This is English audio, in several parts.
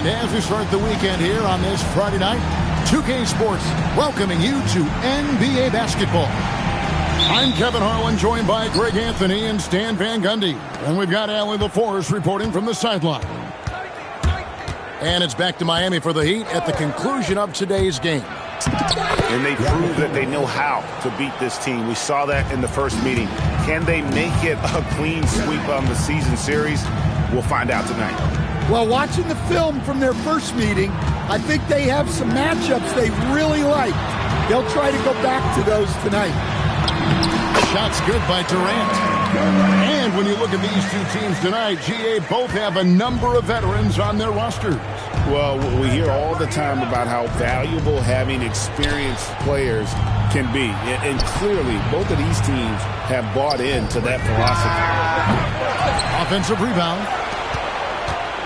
And as we start the weekend here on this Friday night, 2K Sports welcoming you to NBA basketball. I'm Kevin Harlan, joined by Greg Anthony and Stan Van Gundy. And we've got Allie LaForce reporting from the sideline. And it's back to Miami for the Heat at the conclusion of today's game. And they proved that they know how to beat this team. We saw that in the first meeting. Can they make it a clean sweep on the season series? We'll find out tonight. Well, watching the film from their first meeting, I think they have some matchups they really like. They'll try to go back to those tonight. Shots good by Durant. And when you look at these two teams tonight, GA both have a number of veterans on their rosters. Well, we hear all the time about how valuable having experienced players can be. And clearly, both of these teams have bought into that philosophy. Offensive rebound.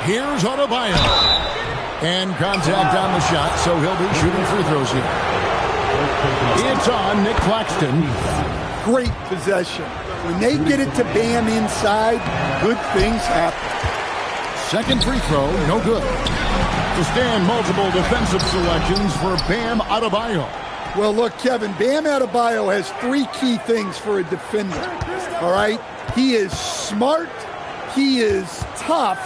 Here's Adebayo. And contact on the shot, so he'll be shooting free throws here. It's on Nick Claxton. Great possession. When they get it to Bam inside, good things happen. Second free throw, no good. To stand multiple defensive selections for Bam Adebayo. Well, look, Kevin, Bam Adebayo has three key things for a defender, all right? He is smart, he is tough,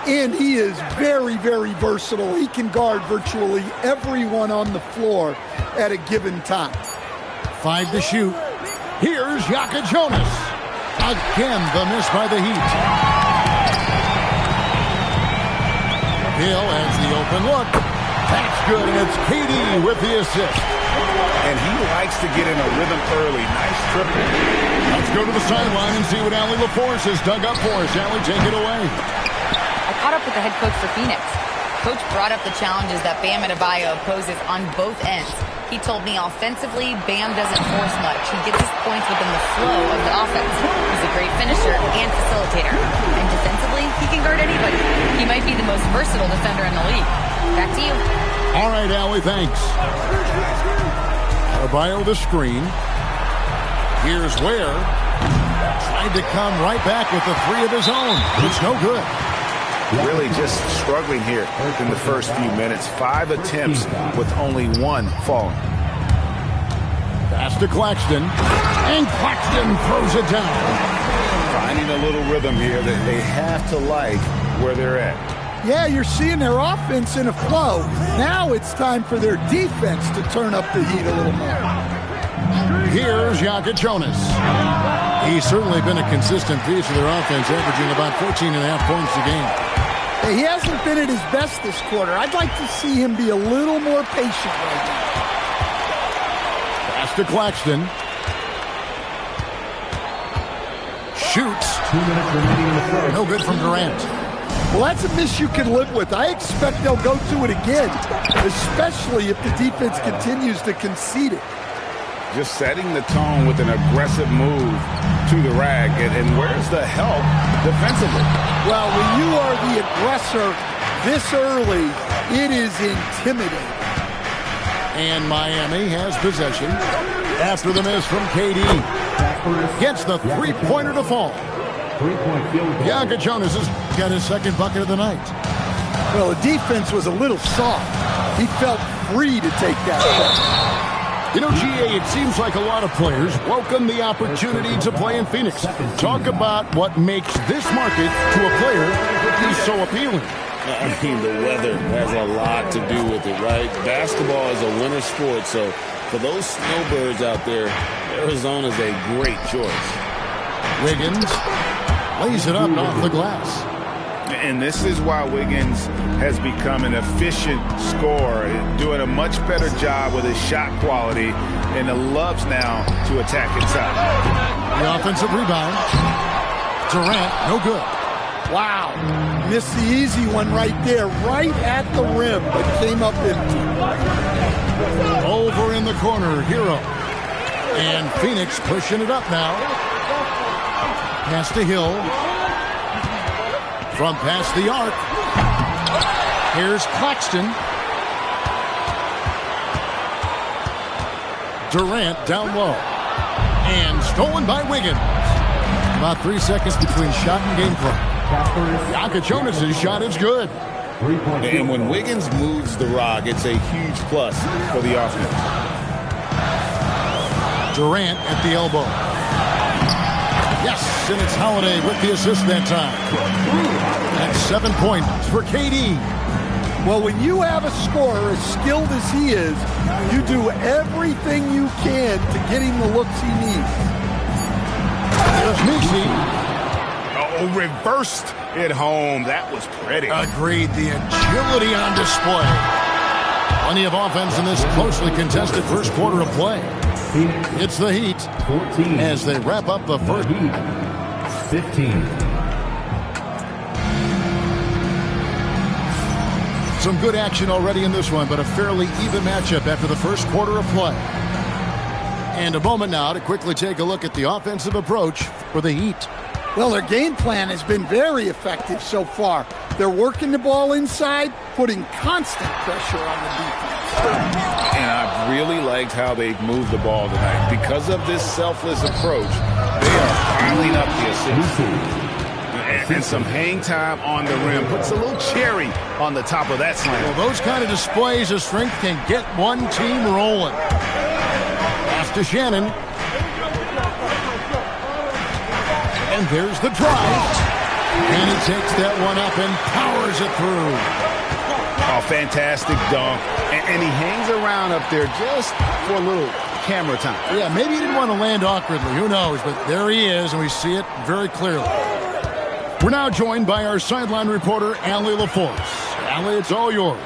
and he is very, very versatile. He can guard virtually everyone on the floor at a given time. 5 to shoot. Here's Yaka Jonas. Again, the miss by the Heat. Hill has the open look. That's good, and it's KD with the assist. And he likes to get in a rhythm early. Nice triple. Let's go to the sideline and see what Allie LaForce has dug up for us. Allie, take it away. I caught up with the head coach for Phoenix. Coach brought up the challenges that Bam Adebayo poses on both ends. He told me offensively, Bam doesn't force much. He gets his points within the flow of the offense. He's a great finisher and facilitator. And defensively, he can guard anybody. He might be the most versatile defender in the league. Back to you. All right, Allie, thanks. Adebayo the screen. Here's Ware. Tried to come right back with the three of his own. It's no good. Really just struggling here in the first few minutes. 5 attempts with only one falling. Pass to Claxton. And Claxton throws it down. Finding a little rhythm here that they have to like where they're at. Yeah, you're seeing their offense in a flow. Now it's time for their defense to turn up the heat a little more. Here's Yaka Jonas. He's certainly been a consistent piece of their offense, averaging about 14.5 points a game. He hasn't been at his best this quarter. I'd like to see him be a little more patient right now. Pass to Claxton. Shoots. 2 minutes remaining in the first. No good from Durant. Well, that's a miss you can live with. I expect they'll go to it again, especially if the defense continues to concede it. Just setting the tone with an aggressive move to the rack. And where's the help defensively? Well, when you are the aggressor this early, it is intimidating. And Miami has possession after the miss from KD. Gets the three-pointer to fall. 3-point field goal. Yaka Jonas has got his second bucket of the night. Well, the defense was a little soft. He felt free to take that shot. You know, GA, it seems like a lot of players welcome the opportunity to play in Phoenix. Talk about what makes this market to a player be so appealing. I mean, the weather has a lot to do with it, right? Basketball is a winter sport, so for those snowbirds out there, Arizona's a great choice. Wiggins lays it up and off the glass. And this is why Wiggins has become an efficient scorer, doing a much better job with his shot quality, and loves now to attack inside. The offensive rebound. Durant, no good. Wow. Missed the easy one right there, right at the rim, but came up empty. Over in the corner, Hero. And Phoenix pushing it up now. Pass to Hill. From past the arc. Here's Claxton. Durant down low. And stolen by Wiggins. About 3 seconds between shot and game clock. Yaka Jonas' shot is good. 3-point And field when goal. Wiggins moves the rock, it's a huge plus for the offense. Durant at the elbow. Yes, and it's Holiday with the assist that time. That's 7 points for KD. Well, when you have a scorer as skilled as he is, you do everything you can to get him the looks he needs. There's Misi. Oh, reversed it home. That was pretty. Agreed. The agility on display. Plenty of offense in this closely contested first quarter of play. Phoenix It's the Heat 14. as they wrap up the first. Heat 15. Some good action already in this one, but a fairly even matchup after the first quarter of play. And a moment now to quickly take a look at the offensive approach for the Heat. Well, their game plan has been very effective so far. They're working the ball inside, putting constant pressure on the defense. And I've really liked how they've moved the ball tonight. Because of this selfless approach, they are piling up the assists. And some hang time on the rim. Puts a little cherry on the top of that slam. Well, those kind of displays of strength can get one team rolling. Pass to Shannon. And there's the drive. And he takes that one up and powers it through. Oh, fantastic dunk. And he hangs around up there just for a little camera time. Yeah, maybe he didn't want to land awkwardly. Who knows? But there he is, and we see it very clearly. We're now joined by our sideline reporter, Allie LaForce. Allie, it's all yours.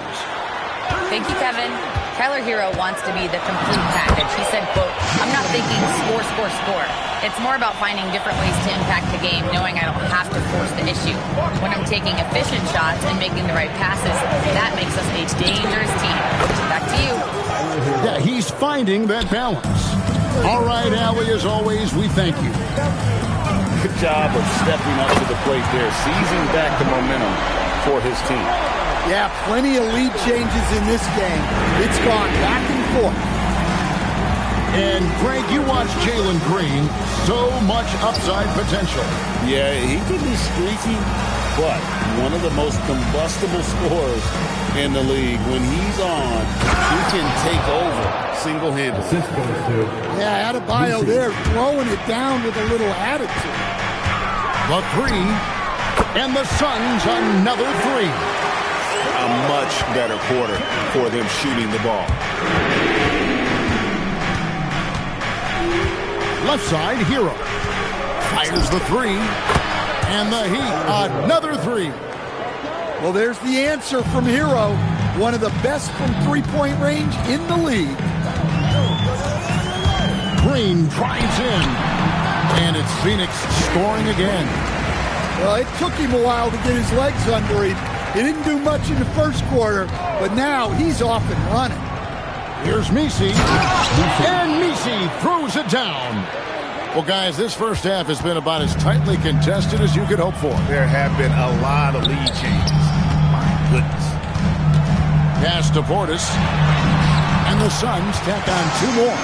Thank you, Kevin. Tyler Hero wants to be the complete package. He said, quote, "I'm not thinking score, score, score. It's more about finding different ways to impact the game, knowing I don't have to force the issue. When I'm taking efficient shots and making the right passes, that makes us a dangerous team." Back to you. Yeah, he's finding that balance. All right, Allie, as always, we thank you. Good job of stepping up to the plate there, seizing back the momentum for his team. Yeah, plenty of lead changes in this game. It's gone back and forth. And, Greg, you watch Jalen Green. So much upside potential. Yeah, he could be streaky, but one of the most combustible scorers in the league. When he's on, he can take over single-handedly. Assist goes to Yeah, Adebayo there throwing it down with a little attitude. The three, and the Suns another three. A much better quarter for them shooting the ball. Left side, Hero. Fires the three. And the Heat, another three. Well, there's the answer from Hero. One of the best from three-point range in the league. Green drives in. And it's Phoenix scoring again. Well, it took him a while to get his legs under him. He didn't do much in the first quarter, but now he's off and running. Here's Misi. And Misi throws it down. Well, guys, this first half has been about as tightly contested as you could hope for. There have been a lot of lead changes. My goodness. Pass to Portis. And the Suns tack on two more.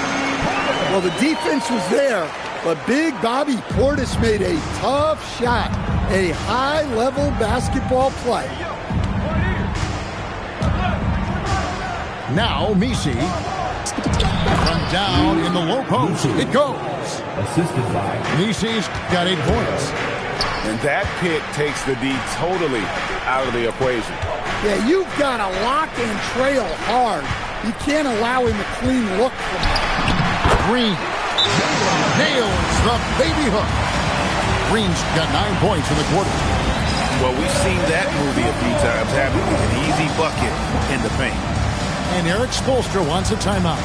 Well, the defense was there, but Big Bobby Portis made a tough shot. A high-level basketball play. Now Misi. From down in the low post. It goes. assisted by Misi's got 8 points. And that pick takes the D totally out of the equation. Yeah, you've got to lock and trail hard. You can't allow him a clean look from that. Green nails the baby hook. Green's got 9 points in the quarter. Well, we've seen that movie a few times, haven't we? An easy bucket in the paint. And Eric Spoelstra wants a timeout.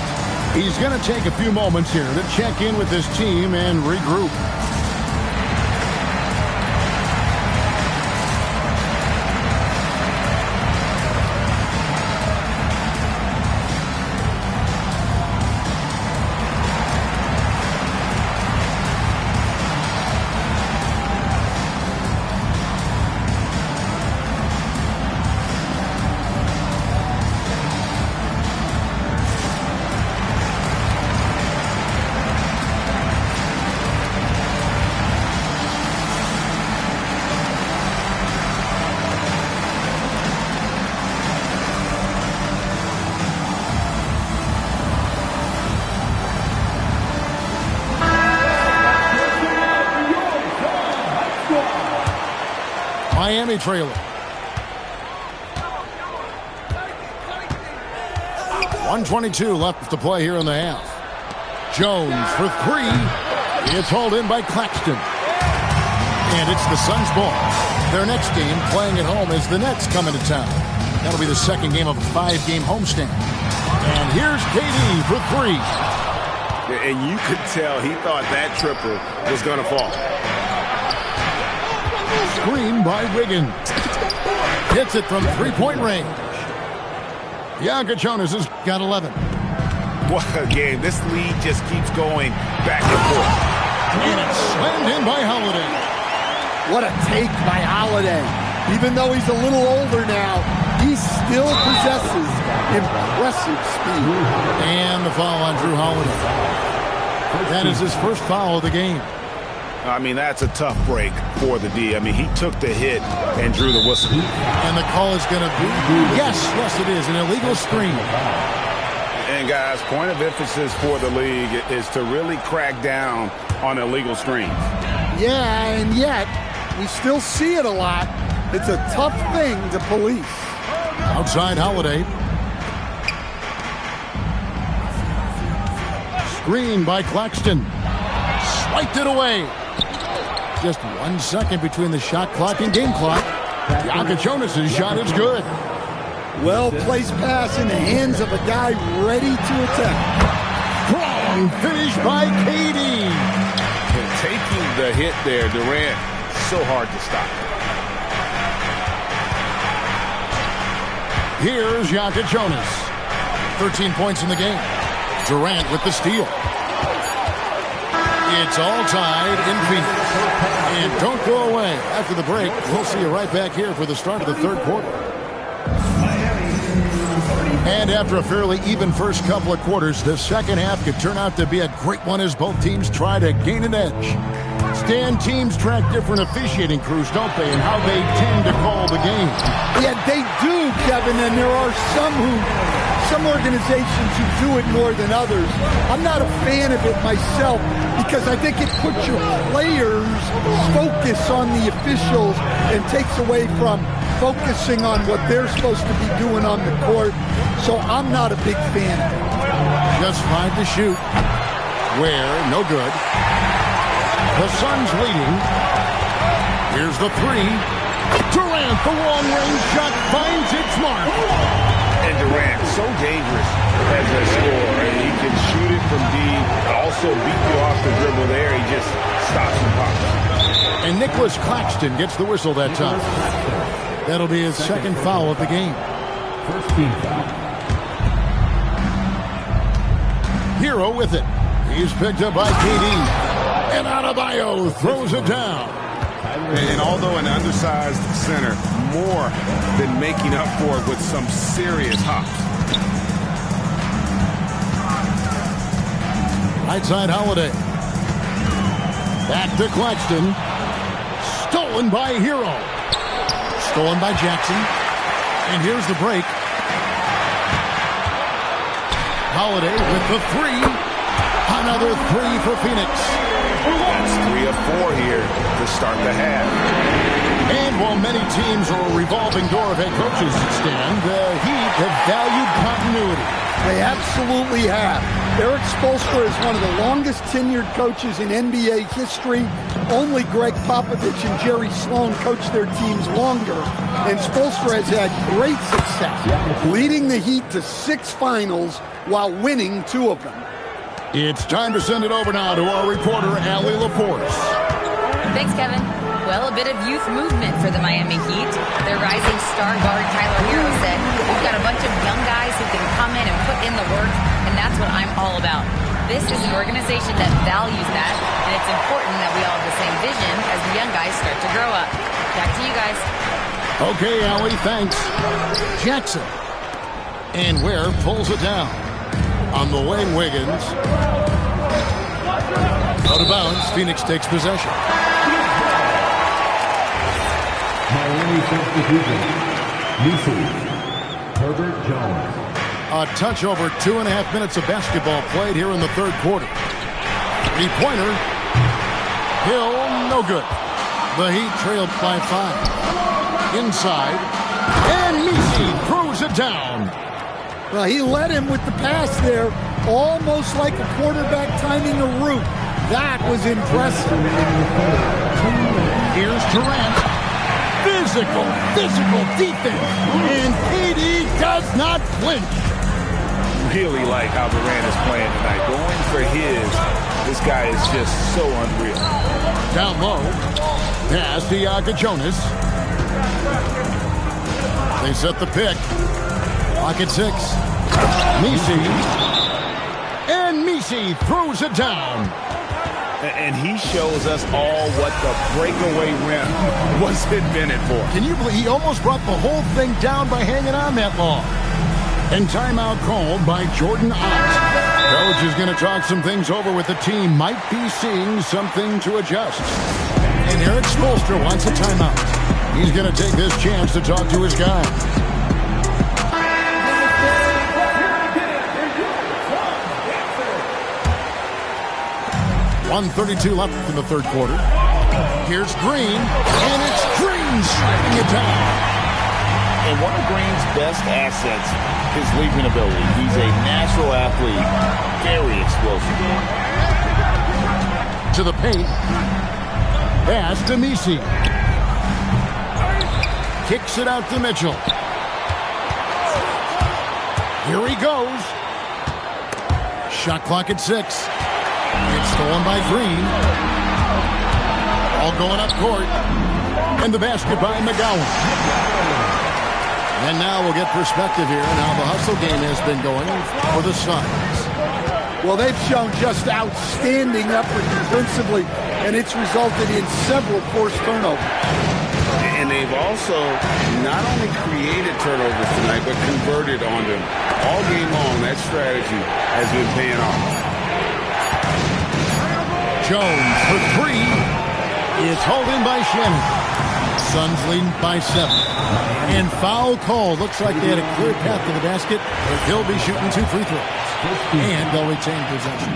He's going to take a few moments here to check in with his team and regroup. Miami trailing. 1:22 left to play here in the half. Jones for three. It's hauled in by Claxton. And it's the Suns' ball. Their next game, playing at home, is the Nets coming to town. That'll be the second game of a 5-game homestand. And here's KD for three. And you could tell he thought that triple was going to fall. Screen by Wiggins. Hits it from three-point range. Jonas has got 11. What a game. This lead just keeps going back and forth. And it's slammed in by Holiday. What a take by Holiday. Even though he's a little older now, he still possesses impressive speed. And the foul on Drew Holiday. That is his first foul of the game. I mean, that's a tough break for the D. I mean, he took the hit and drew the whistle. And the call is going to be, yes, it is, an illegal screen. And, guys, point of emphasis for the league is to really crack down on illegal screens. Yeah, and yet we still see it a lot. It's a tough thing to police. Outside Holiday. Screen by Claxton. Swiped it away. Just 1 second between the shot clock and game clock. Jonas' shot is good. Well-placed pass in the hands of a guy ready to attack. Strong finish by KD. Taking the hit there, Durant, so hard to stop. Here's Jonas. 13 points in the game. Durant with the steal. It's all tied in Phoenix. And don't go away. After the break, we'll see you right back here for the start of the third quarter. And after a fairly even first couple of quarters, the second half could turn out to be a great one as both teams try to gain an edge. Stan, teams track different officiating crews, don't they, and how they tend to call the game. Yeah, they do, Kevin, and there are some organizations who do it more than others. I'm not a fan of it myself because I think it puts your players' focus on the officials and takes away from focusing on what they're supposed to be doing on the court. So I'm not a big fan of it. Just 5 to shoot. Where, no good. The Suns leading. Here's the three. Durant, the long-range shot, finds its mark. And Durant, so dangerous as a scorer. And he can shoot it from deep, also beat you off the dribble there. He just stops and pops. And Nicholas Claxton gets the whistle that time. That'll be his second foul of the game. First team foul. Hero with it. He's picked up by KD. And Adebayo throws it down. And although an undersized center, more than making up for it with some serious hops. Right side Holiday. Back to Claxton. Stolen by Hero. Stolen by Jackson. And here's the break. Holiday with the three. Another three for Phoenix. That's 3 of 4 here to start the half. And while many teams are a revolving door of head coaches, Stan, the Heat have valued continuity. They absolutely have. Eric Spoelstra is one of the longest tenured coaches in NBA history. Only Greg Popovich and Jerry Sloan coached their teams longer. And Spoelstra has had great success, leading the Heat to 6 finals while winning 2 of them. It's time to send it over now to our reporter, Allie Laporte. Thanks, Kevin. Well, a bit of youth movement for the Miami Heat. Their rising star guard, Tyler Hero, said, "We've got a bunch of young guys who can come in and put in the work, and that's what I'm all about." This is an organization that values that, and it's important that we all have the same vision as the young guys start to grow up. Back to you guys. Okay, Allie, thanks. Jackson. And Ware pulls it down. On the wing, Wiggins. Out of bounds, Phoenix takes possession. Miami substitution. Usage. Herbert Jones. A touch over 2.5 minutes of basketball played here in the third quarter. Three-pointer. Hill, no good. The Heat trailed by 5. Inside. And Misi throws it down. Well, he led him with the pass there, almost like a quarterback timing a route. That was impressive. Here's Durant. Physical defense. And KD does not flinch. Really like how Durant is playing tonight. Going for his, this guy is just so unreal. Down low. Pass to Yaka Jonas. They set the pick. Pocket 6. Misi. And Misi throws it down. And he shows us all what the breakaway rim was invented for. Can you believe he almost brought the whole thing down by hanging on that long? And timeout called by Jordan Ott. Coach is going to talk some things over with the team. Might be seeing something to adjust. And Eric Spoelstra wants a timeout. He's going to take this chance to talk to his guys. 1:32 left in the third quarter. Here's Green, and it's Green shutting it down. And one of Green's best assets is leaping ability. He's a natural athlete, very explosive. To the paint. Pass to Misi. Kicks it out to Mitchell. Here he goes. Shot clock at 6. It's stolen by Green. All going up court. And the basket by McGowan. And now we'll get perspective here on how the hustle game has been going for the Suns. Well, they've shown just outstanding effort defensively, and it's resulted in several forced turnovers. And they've also not only created turnovers tonight, but converted on them. All game long, that strategy has been paying off. Jones for 3. It's holding by Shannon. Suns leading by 7. And foul call. Looks like they had a clear path to the basket. He'll be shooting 2 free throws. And they'll retain possession.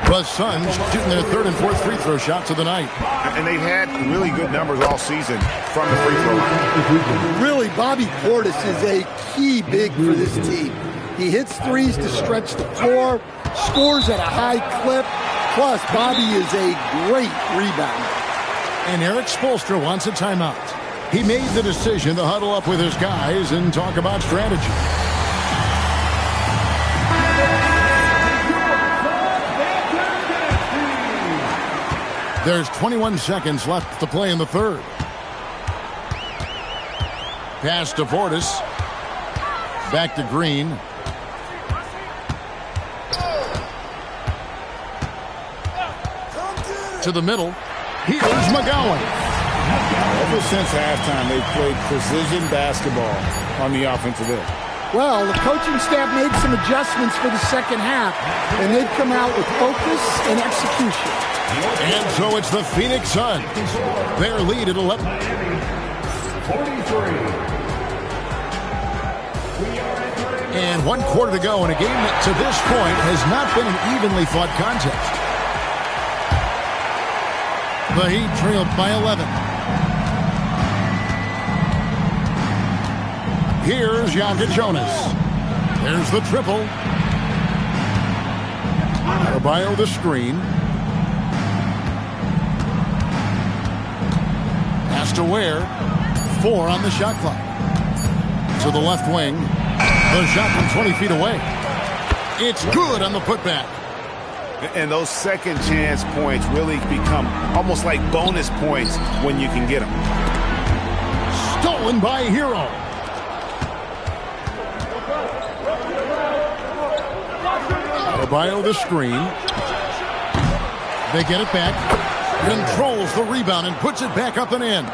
The Suns shooting their third and fourth free throw shots of the night. And they've had really good numbers all season from the free throw line. Really, Bobby Portis is a key big for this team. He hits threes to stretch the floor, scores at a high clip. Plus, Bobby is a great rebounder. And Eric Spoelstra wants a timeout. He made the decision to huddle up with his guys and talk about strategy. There's 21 seconds left to play in the third. Pass to Portis. Back to Green. To the middle. Here's McGowan. Ever since halftime, they've played precision basketball on the offensive end. Well, the coaching staff made some adjustments for the second half, and they've come out with focus and execution. And so it's the Phoenix Suns. Their lead at 11. 43. And 1 quarter to go in a game that to this point has not been an evenly fought contest. The Heat trailed by 11. Here's Yaka Jonas. There's the triple. Adebayo the screen. Pass to Ware. 4 on the shot clock. To the left wing. The shot from 20 feet away. It's good on the putback. And those second chance points really become almost like bonus points when you can get them. Stolen by Hero. Adebayo the screen. They get it back. Controls the rebound and puts it back up and in.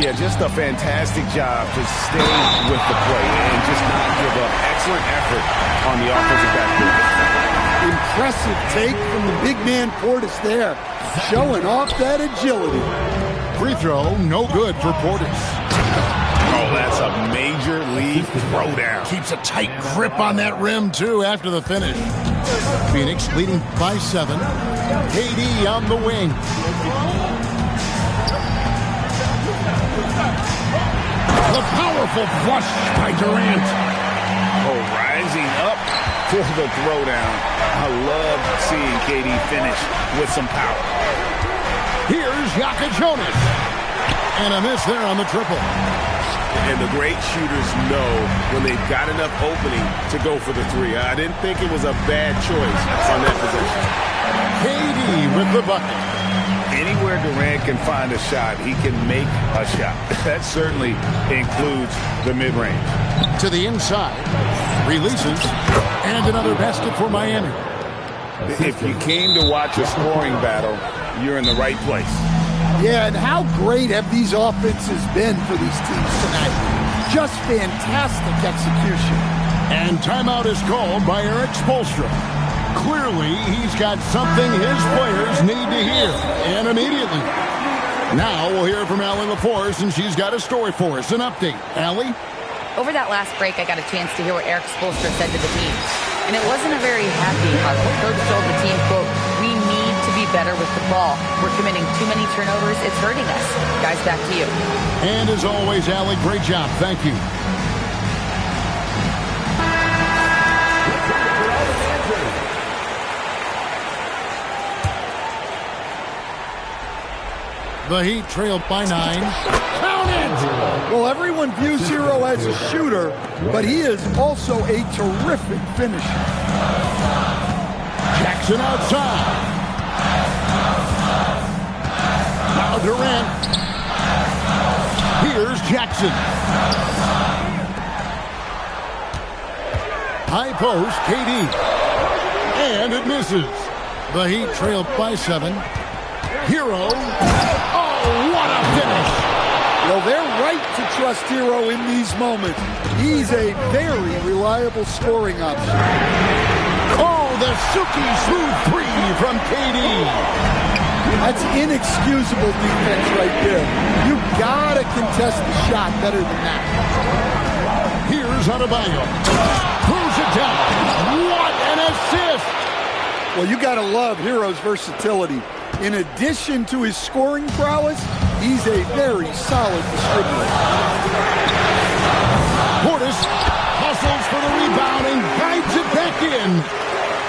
Yeah, just a fantastic job to stay with the play and just not give up. Excellent effort on the offensive backboard. Impressive take from the big man Portis there, showing off that agility. Free throw, no good for Portis. Oh, that's a major league throwdown. Keeps a tight grip on that rim, too, after the finish. Phoenix leading by 7. KD on the wing. The powerful flush by Durant. Oh, rising up for the throwdown. I love seeing KD finish with some power. Here's Yaka Jonas. And a miss there on the triple. And the great shooters know when they've got enough opening to go for the three. I didn't think it was a bad choice on that possession. KD with the bucket. Anywhere Durant can find a shot, he can make a shot. That certainly includes the mid-range. To the inside. Releases. And another basket for Miami. If you came to watch a scoring battle, you're in the right place. Yeah, and how great have these offenses been for these teams tonight? Just fantastic execution. And timeout is called by Eric Spoelstra. Clearly, he's got something his players need to hear, and immediately. Now we'll hear from Allie LaForce, and she's got a story for us. An update. Allie? Over that last break, I got a chance to hear what Eric Spoelstra said to the team. And it wasn't a very happy huddle. Coach told the team, quote, "We need to be better with the ball. We're committing too many turnovers. It's hurting us." Guys, back to you. And as always, Allie, great job. Thank you. The Heat trailed by 9. Count it! Well, everyone views Hero as a shooter, but he is also a terrific finisher. Jackson outside. Now Durant. Here's Jackson. High post, KD. And it misses. The Heat trailed by 7. Hero. Oh, what a finish! Well, they're right to trust Hero in these moments. He's a very reliable scoring option. Oh, the Suki smooth three from KD. That's inexcusable defense right there. You gotta contest the shot better than that. Here's Adebayo. Throws it down. What an assist! Well, you gotta love Hero's versatility. In addition to his scoring prowess, he's a very solid distributor. Portis hustles for the rebound and guides it back in.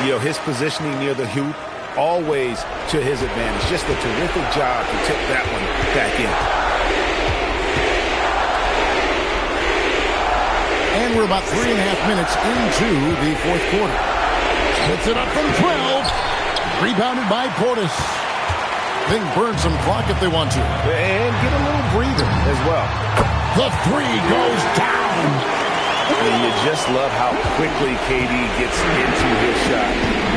You know, his positioning near the hoop, always to his advantage. Just a terrific job to tip that one back in. And we're about 3.5 minutes into the fourth quarter. Hits it up from 12. Rebounded by Portis. They can burn some clock if they want to. And get a little breather as well. The three goes down. And you just love how quickly KD gets into his shot.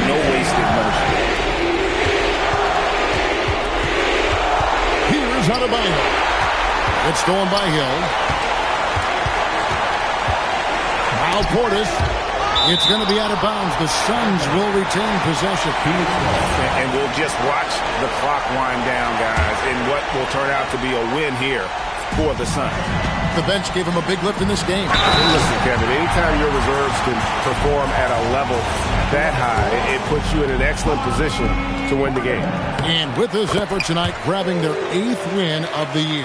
No wasted motion. Here's Adebayo. It's stolen by Hill. Now Portis. It's going to be out of bounds. The Suns will retain possession. And we'll just watch the clock wind down, guys, in what will turn out to be a win here for the Suns. The bench gave him a big lift in this game. Listen, Kevin, anytime your reserves can perform at a level that high, it puts you in an excellent position to win the game. And with this effort tonight, grabbing their 8th win of the year.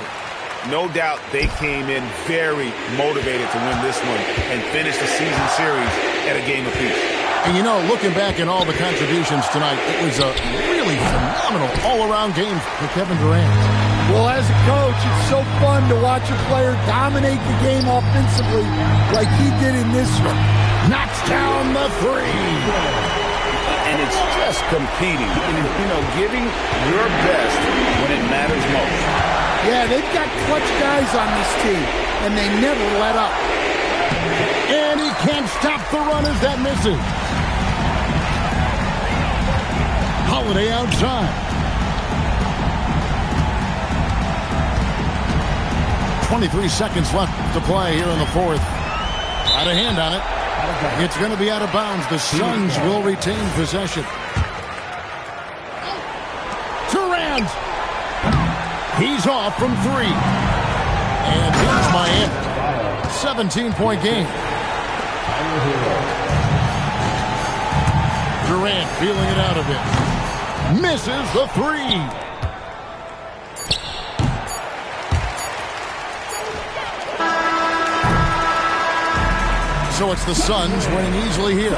No doubt they came in very motivated to win this one and finish the season series at a game apiece. And you know, looking back at all the contributions tonight, it was a really phenomenal all-around game for Kevin Durant. Well, as a coach, it's so fun to watch a player dominate the game offensively like he did in this one. Knocks down the three. And it's just competing, you know, giving your best when it matters most. Yeah, they've got clutch guys on this team, and they never let up. And he can't stop the run as that misses. Holiday outside. 23 seconds left to play here in the fourth. Got a hand on it. It's going to be out of bounds. The Suns will retain possession. Durant. He's off from 3. And here's Miami. 17-point game. Durant feeling it out of it. Misses the 3. So it's the Suns winning easily here.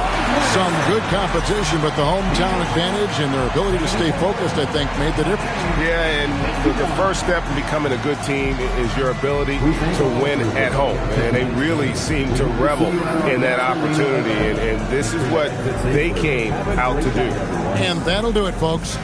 Some good competition, but the hometown advantage and their ability to stay focused, I think, made the difference. Yeah, and the first step in becoming a good team is your ability to win at home. And they really seem to revel in that opportunity. And this is what they came out to do. And that'll do it, folks.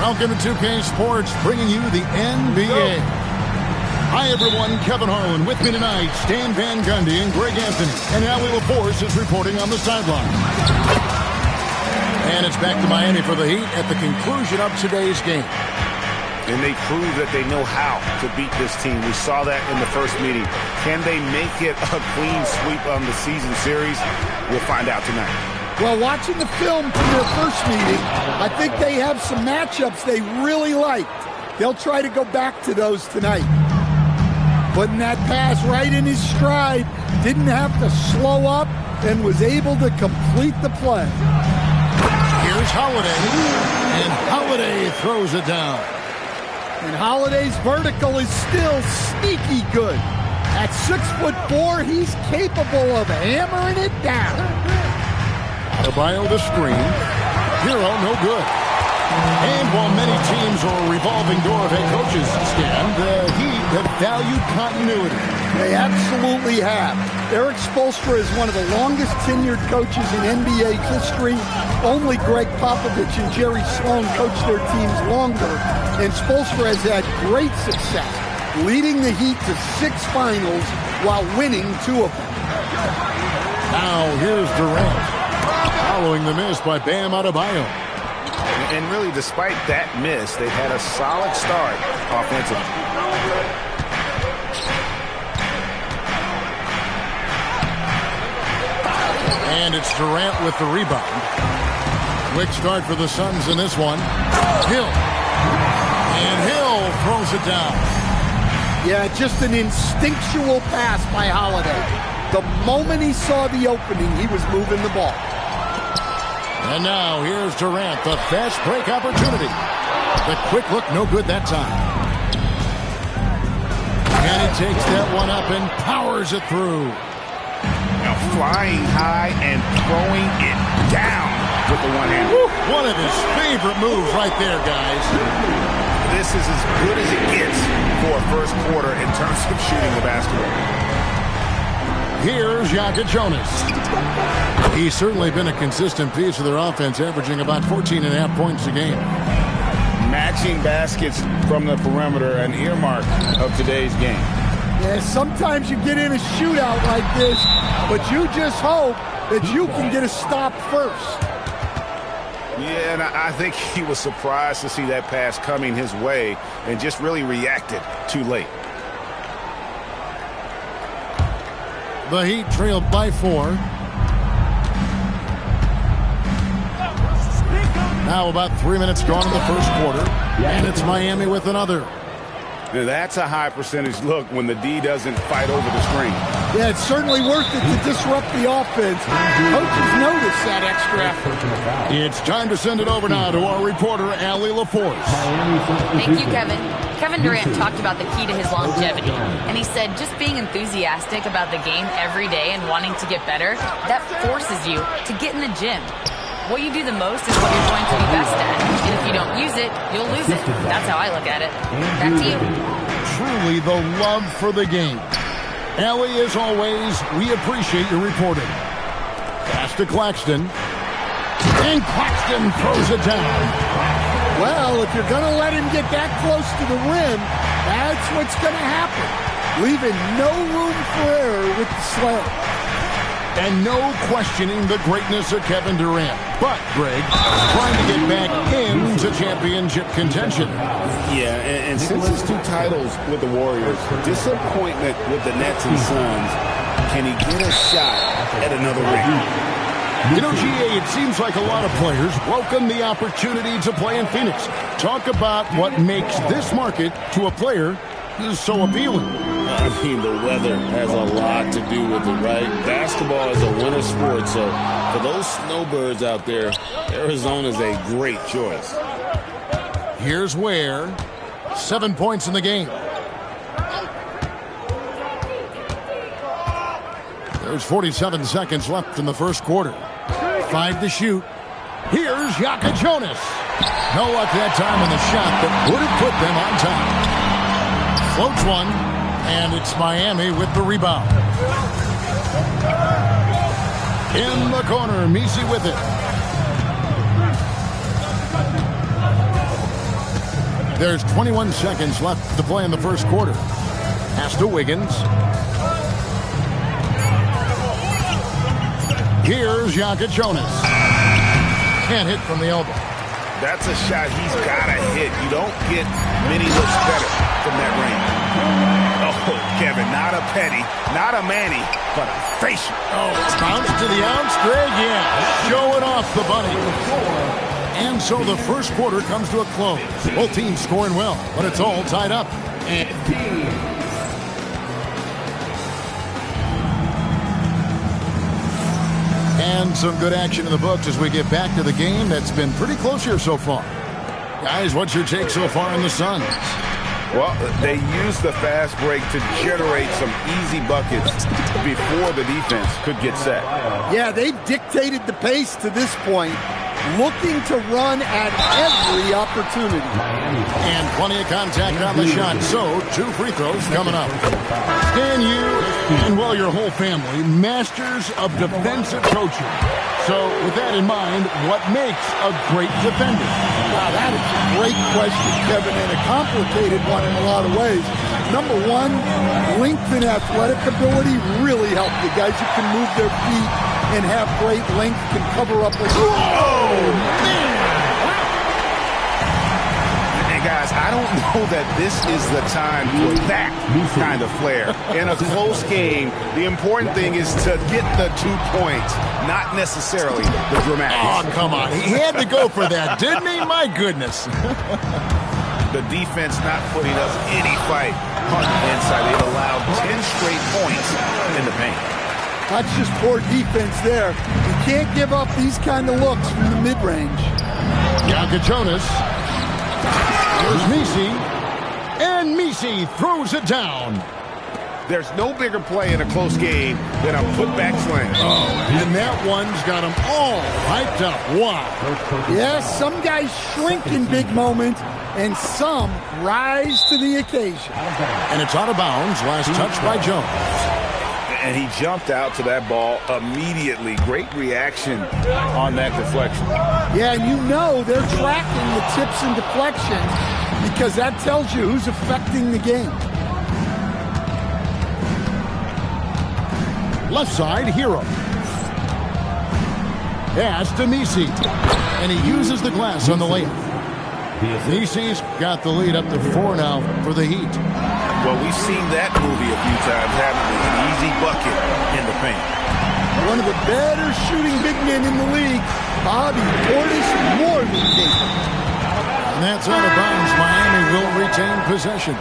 Welcome to 2K Sports, bringing you the NBA. Hi, everyone. Kevin Harlan with me tonight. Stan Van Gundy and Greg Anthony. And Allie LaForce is reporting on the sideline. And it's back to Miami for the Heat at the conclusion of today's game. And they prove that they know how to beat this team. We saw that in the first meeting. Can they make it a clean sweep on the season series? We'll find out tonight. Well, watching the film from their first meeting, I think they have some matchups they really liked. They'll try to go back to those tonight. Putting that pass right in his stride, didn't have to slow up, and was able to complete the play. Here's Holiday, and Holiday throws it down. And Holiday's vertical is still sneaky good. At 6'4", he's capable of hammering it down. Adebayo the screen. Hero no good. And while many teams are a revolving door of head coaches, Stan, the Heat have valued continuity. They absolutely have. Eric Spoelstra is one of the longest tenured coaches in NBA history. Only Greg Popovich and Jerry Sloan coached their teams longer, and Spoelstra has had great success, leading the Heat to 6 finals while winning 2 of them. Now here's Durant, following the miss by Bam Adebayo. And really, despite that miss, they've had a solid start offensively. And it's Durant with the rebound. Quick start for the Suns in this one. Hill. And Hill throws it down. Yeah, just an instinctual pass by Holiday. The moment he saw the opening, he was moving the ball. And now here's Durant, the fast break opportunity. The quick look, no good that time. And he takes that one up and powers it through. Now flying high and throwing it down with the one hand. One of his favorite moves right there, guys. This is as good as it gets for a first quarter in terms of shooting the basketball. Here's Yaka Jonas. He's certainly been a consistent piece of their offense, averaging about 14.5 points a game. Matching baskets from the perimeter, an earmark of today's game. Yeah, sometimes you get in a shootout like this, but you just hope that you can get a stop first. Yeah, and I think he was surprised to see that pass coming his way and just really reacted too late. The Heat trailed by 4. Now about 3 minutes gone in the first quarter, and it's Miami with another. Now that's a high percentage look when the D doesn't fight over the screen. Yeah, it's certainly worth it to disrupt the offense. Coaches notice that extra effort. It's time to send it over now to our reporter, Allie LaForce. Thank you, Kevin. Kevin Durant talked about the key to his longevity, and he said just being enthusiastic about the game every day and wanting to get better, that forces you to get in the gym. What you do the most is what you're going to be best at, and if you don't use it, you'll lose it. That's how I look at it. Back to you. Truly the love for the game. Allie, as always, we appreciate your reporting. Pass to Claxton. And Claxton throws it down. Well, if you're going to let him get that close to the rim, that's what's going to happen. Leaving no room for error with the slam. And no questioning the greatness of Kevin Durant. But, Greg, trying to get back into championship contention. Yeah, and since his 2 titles with the Warriors, disappointment with the Nets and Suns, can he get a shot at another ring? You know, GA, it seems like a lot of players welcome the opportunity to play in Phoenix. Talk about what makes this market to a player so appealing. I mean, the weather has a lot to do with it, right? Basketball is a winter sport, so for those snowbirds out there, Arizona's a great choice. Here's Ware. 7 points in the game. There's 47 seconds left in the first quarter. 5 to shoot. Here's Yaka Jonas. No luck that time in the shot that would have put them on top. Floats one, and it's Miami with the rebound. In the corner, Messi with it. There's 21 seconds left to play in the first quarter. Pass to Wiggins. Here's Jonas. Can't hit from the elbow. That's a shot he's got to hit. You don't get many looks better from that range. Oh, Kevin, not a Petty, not a Manny, but a facial. Oh, bounce to the ounce, Greg, yeah. Showing off the bunny. And so the first quarter comes to a close. Both teams scoring well, but it's all tied up. And some good action in the books as we get back to the game that's been pretty close here so far. Guys, what's your take so far on the Suns? Well, they used the fast break to generate some easy buckets before the defense could get set. Yeah, they've dictated the pace to this point, looking to run at every opportunity. And plenty of contact on the shot, so 2 free throws coming up. Stan, you and, well, your whole family, masters of defensive coaching. So with that in mind, what makes a great defender? Wow, that is a great question, Kevin, and a complicated one in a lot of ways. Number one, length and athletic ability really help you. Guys who can move their feet and have great length can cover up with... Oh, man! And guys, I don't know that this is the time for that kind of flair. In a close game, the important thing is to get the 2 points, not necessarily the dramatics. Oh, come on. He had to go for that, didn't he? My goodness. The defense not putting up any fight on the inside. They've allowed 10 straight points in the paint. That's just poor defense there. You can't give up these kind of looks from the mid-range. Jonas. Here's Messi. And Messi throws it down. There's no bigger play in a close game than a putback slam. Oh, and that one's got them all hyped up. Wow. Yes, some guys shrink in big moments, and some rise to the occasion. And it's out of bounds. Last touch by Jones. And he jumped out to that ball immediately. Great reaction on that deflection. Yeah, and you know they're tracking the tips and deflections because that tells you who's affecting the game. Left side, Hero. Pass to Messi. And he uses the glass on the layup. Messi's got the lead up to 4 now for the Heat. Well, we've seen that movie a few times, haven't we? An easy bucket in the paint. One of the better shooting big men in the league, Bobby Portis, more than capable. And that's out of bounds. Miami will retain possession.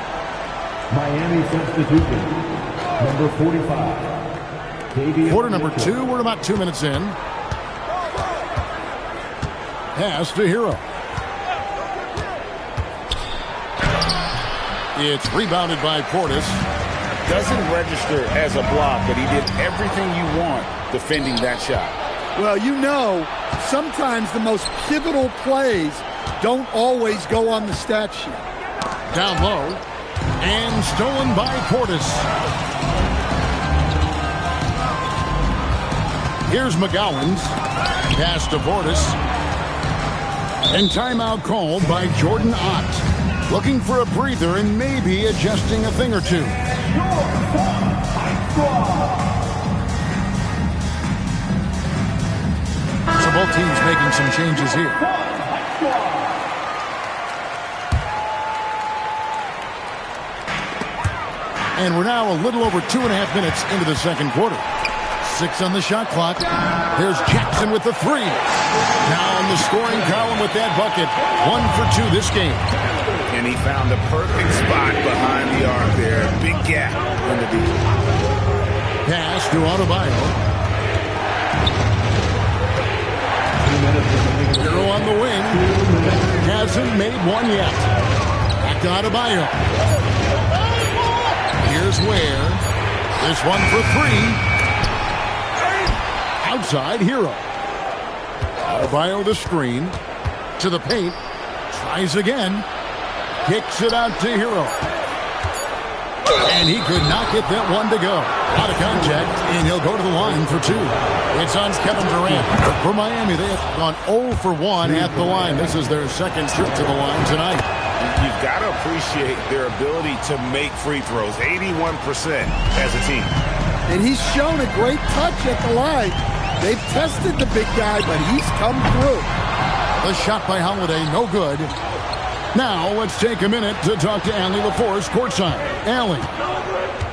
Miami substitution. Number 45. Quarter number 2. We're about 2 minutes in. Pass to Hero. It's rebounded by Portis. Doesn't register as a block, but he did everything you want defending that shot. Well, you know, sometimes the most pivotal plays don't always go on the stat sheet. Down low. And stolen by Portis. Here's McGowan's. Pass to Portis. And timeout called by Jordan Ott. Looking for a breather and maybe adjusting a thing or two. So both teams making some changes here. And we're now a little over 2.5 minutes into the second quarter. 6 on the shot clock. There's Jackson with the 3. Now in the scoring column with that bucket. 1 for 2 this game. And he found the perfect spot behind the arc there. Big gap in the defense. Pass to Adebayo. Hero on the wing. Hasn't made one yet. Back to Adebayo. Here's Ware. This one for 3. Outside, Hero. Adebayo the screen. To the paint. Tries again. Kicks it out to Hero. And he could not get that one to go. Out of contact, and he'll go to the line for 2. It's on Kevin Durant. For Miami, they have gone 0 for 1 at the line. This is their second trip to the line tonight. You've got to appreciate their ability to make free throws, 81% as a team. And he's shown a great touch at the line. They've tested the big guy, but he's come through. The shot by Holiday, no good. Now, let's take a minute to talk to Allie LaForce courtside. Allie.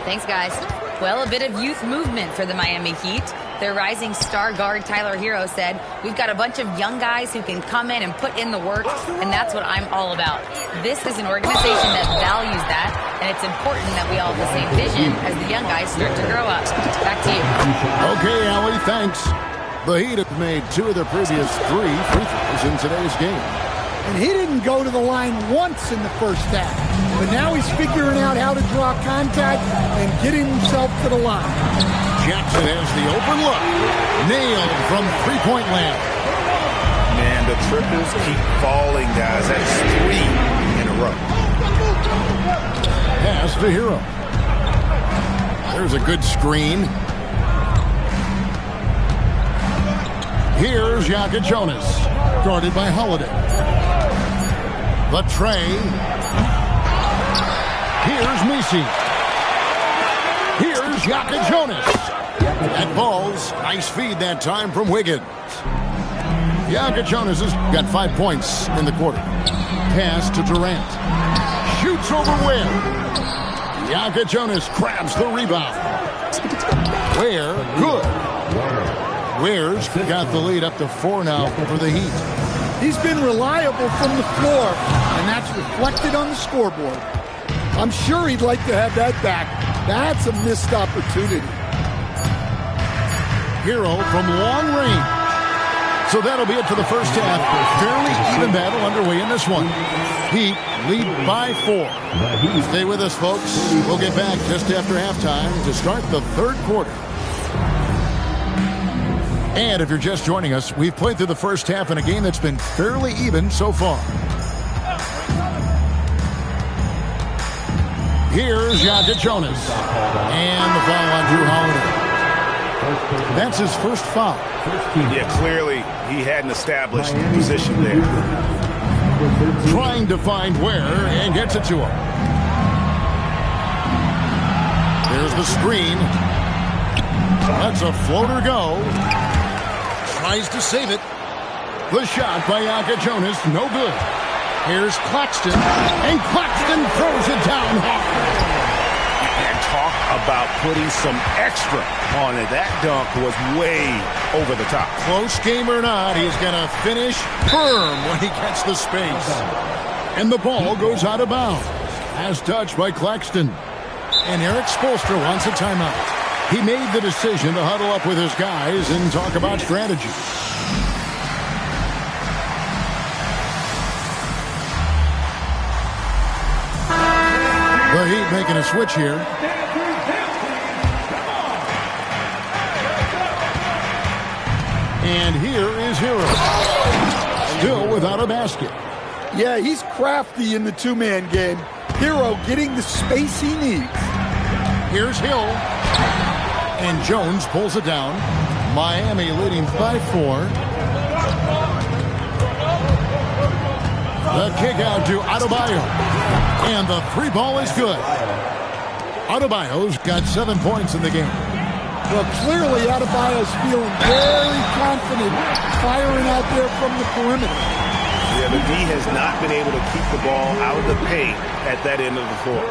Thanks, guys. Well, a bit of youth movement for the Miami Heat. Their rising star guard, Tyler Hero, said, "We've got a bunch of young guys who can come in and put in the work, and that's what I'm all about." This is an organization that values that, and it's important that we all have the same vision as the young guys start to grow up. Back to you. Okay, Allie, thanks. The Heat have made 2 of their previous 3 free throws in today's game. And he didn't go to the line once in the first half. But now he's figuring out how to draw contact and getting himself to the line. Jackson has the open look. Nailed from three-point land. Man, the triples keep falling, guys. That's 3 in a row. Pass to Hero. There's a good screen. Here's Jokic Jonas, guarded by Holiday. The tray. Here's Messi. Here's Jokic Jonas. That ball's nice feed that time from Wiggins. Jokic Jonas has got 5 points in the quarter. Pass to Durant. Shoots over Ware. Jokic Jonas grabs the rebound. Ware, good. Ware's got the lead up to 4 now for the Heat. He's been reliable from the floor, and that's reflected on the scoreboard. I'm sure he'd like to have that back. That's a missed opportunity. Hero from long range. So that'll be it for the first half. Fairly even battle underway in this one. Heat lead by 4. Stay with us, folks. We'll get back just after halftime to start the third quarter. And if you're just joining us, we've played through the first half in a game that's been fairly even so far. Here's Jokic Jonas. And the foul on Jrue Holiday. That's his first foul. Yeah, clearly he had an established position there. Trying to find Ware and gets it to him. There's the screen. That's a floater go. Tries to save it. The shot by Jokic Jonas, no good. Here's Claxton, and Claxton throws it down hard. And talk about putting some extra on it. That dunk was way over the top. Close game or not, he's going to finish firm when he gets the space. And the ball goes out of bounds. As touched by Claxton. And Eric Spoelstra wants a timeout. He made the decision to huddle up with his guys and talk about strategy. The Heat making a switch here. And here is Hero. Still without a basket. Yeah, he's crafty in the two-man game. Hero getting the space he needs. Here's Hill. And Jones pulls it down. Miami leading by 4. The kick out to Adebayo. And the 3 ball is good. Adebayo's got 7 points in the game. Well, clearly Adebayo's feeling very confident firing out there from the perimeter. Yeah, the D has not been able to keep the ball out of the paint at that end of the floor.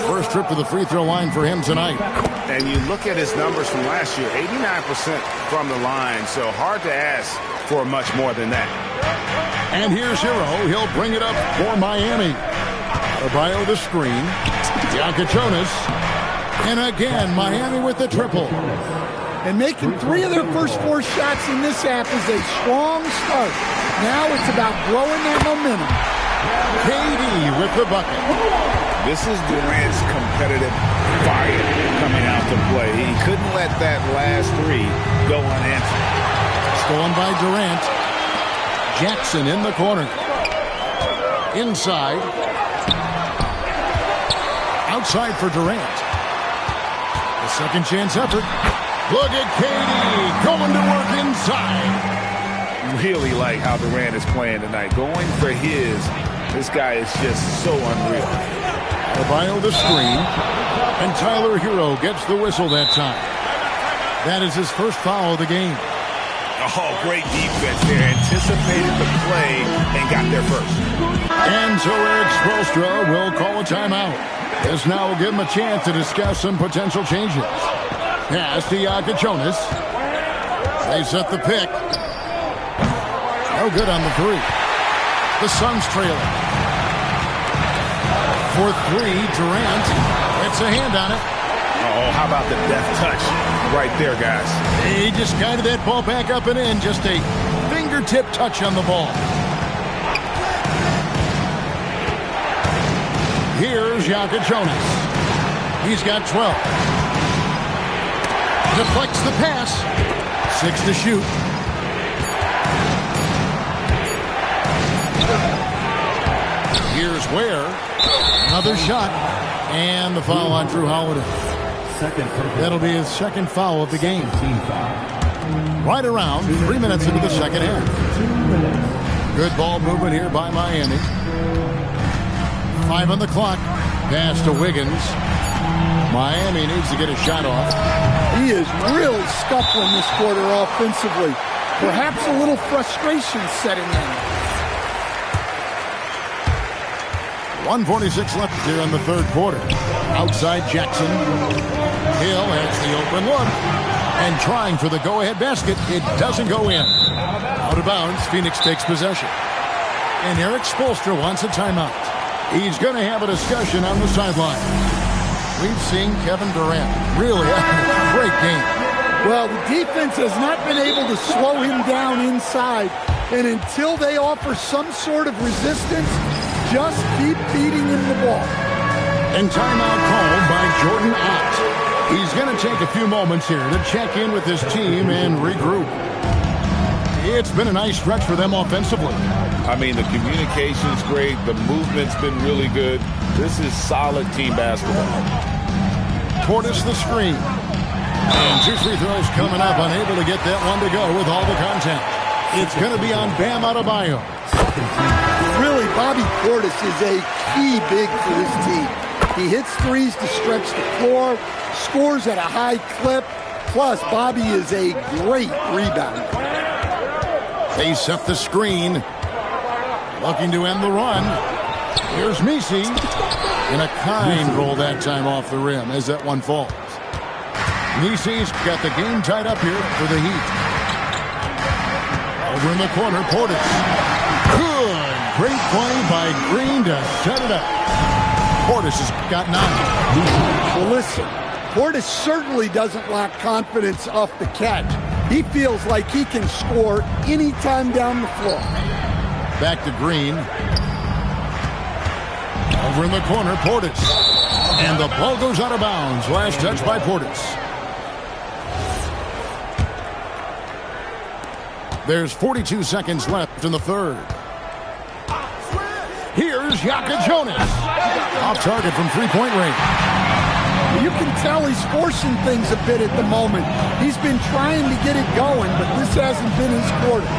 First trip to the free throw line for him tonight. And you look at his numbers from last year, 89% from the line, so hard to ask for much more than that. And here's Hero. He'll bring it up for Miami. Adebayo the screen. Jokic Jonas. And again, Miami with the triple. And making 3 of their first 4 shots in this half is a strong start. Now it's about growing that momentum. KD with the bucket. This is Durant's competitive fire coming out to play. He couldn't let that last 3 go unanswered. Stolen by Durant. Jackson in the corner. Inside. Outside for Durant. The second chance effort. Look at KD going to work inside. Really like how Durant is playing tonight. Going for his. This guy is just so unreal. Adebayo the screen. And Tyler Hero gets the whistle that time. That is his first foul of the game. Oh, great defense there. Anticipated the play and got there first. And so Eric Spoelstra will call a timeout. This now will give him a chance to discuss some potential changes. Pass to Jonas. They set the pick. No good on the three. The Suns trailing. For three, Durant gets a hand on it. Oh, how about the deft touch right there, guys? He just guided that ball back up and in. Just a fingertip touch on the ball. Here's Jonas. He's got 12. Deflects the pass. 6 to shoot. Here's Ware. Another shot. And the foul on Drew Holiday. That'll be his second foul of the game. Right around 3 minutes into the second half. Good ball movement here by Miami. 5 on the clock. Pass to Wiggins. Miami needs to get a shot off. He is really scuffling this quarter offensively. Perhaps a little frustration setting in. 1:46 left here in the third quarter. Outside Jackson. Hill has the open look. And trying for the go-ahead basket. It doesn't go in. Out of bounds. Phoenix takes possession. And Eric Spoelstra wants a timeout. He's going to have a discussion on the sideline. We've seen Kevin Durant really having a great game. Well, the defense has not been able to slow him down inside. And until they offer some sort of resistance, just keep feeding him the ball. And timeout called by Jordan Ott. He's going to take a few moments here to check in with his team and regroup. It's been a nice stretch for them offensively. I mean, the communication's great. The movement's been really good. This is solid team basketball. Portis the screen. And 2 free throws coming up. Unable to get that one to go with all the contact. It's going to be on Bam Adebayo. Really, Bobby Portis is a key big for this team. He hits threes to stretch the floor, scores at a high clip, plus Bobby is a great rebounder. They set the screen. Looking to end the run. Here's Messi. In a kind roll that time off the rim as that one falls. Messi's got the game tied up here for the Heat. Over in the corner, Portis. Good. Great play by Green to set it up. Portis has got 9. Well, listen, Portis certainly doesn't lack confidence off the catch. He feels like he can score anytime down the floor. Back to Green. Over in the corner, Portis. And the ball goes out of bounds. Last touch by Portis. There's 42 seconds left in the third. Here's Jonas. Off target from three-point range. You can tell he's forcing things a bit at the moment. He's been trying to get it going, but this hasn't been his quarter.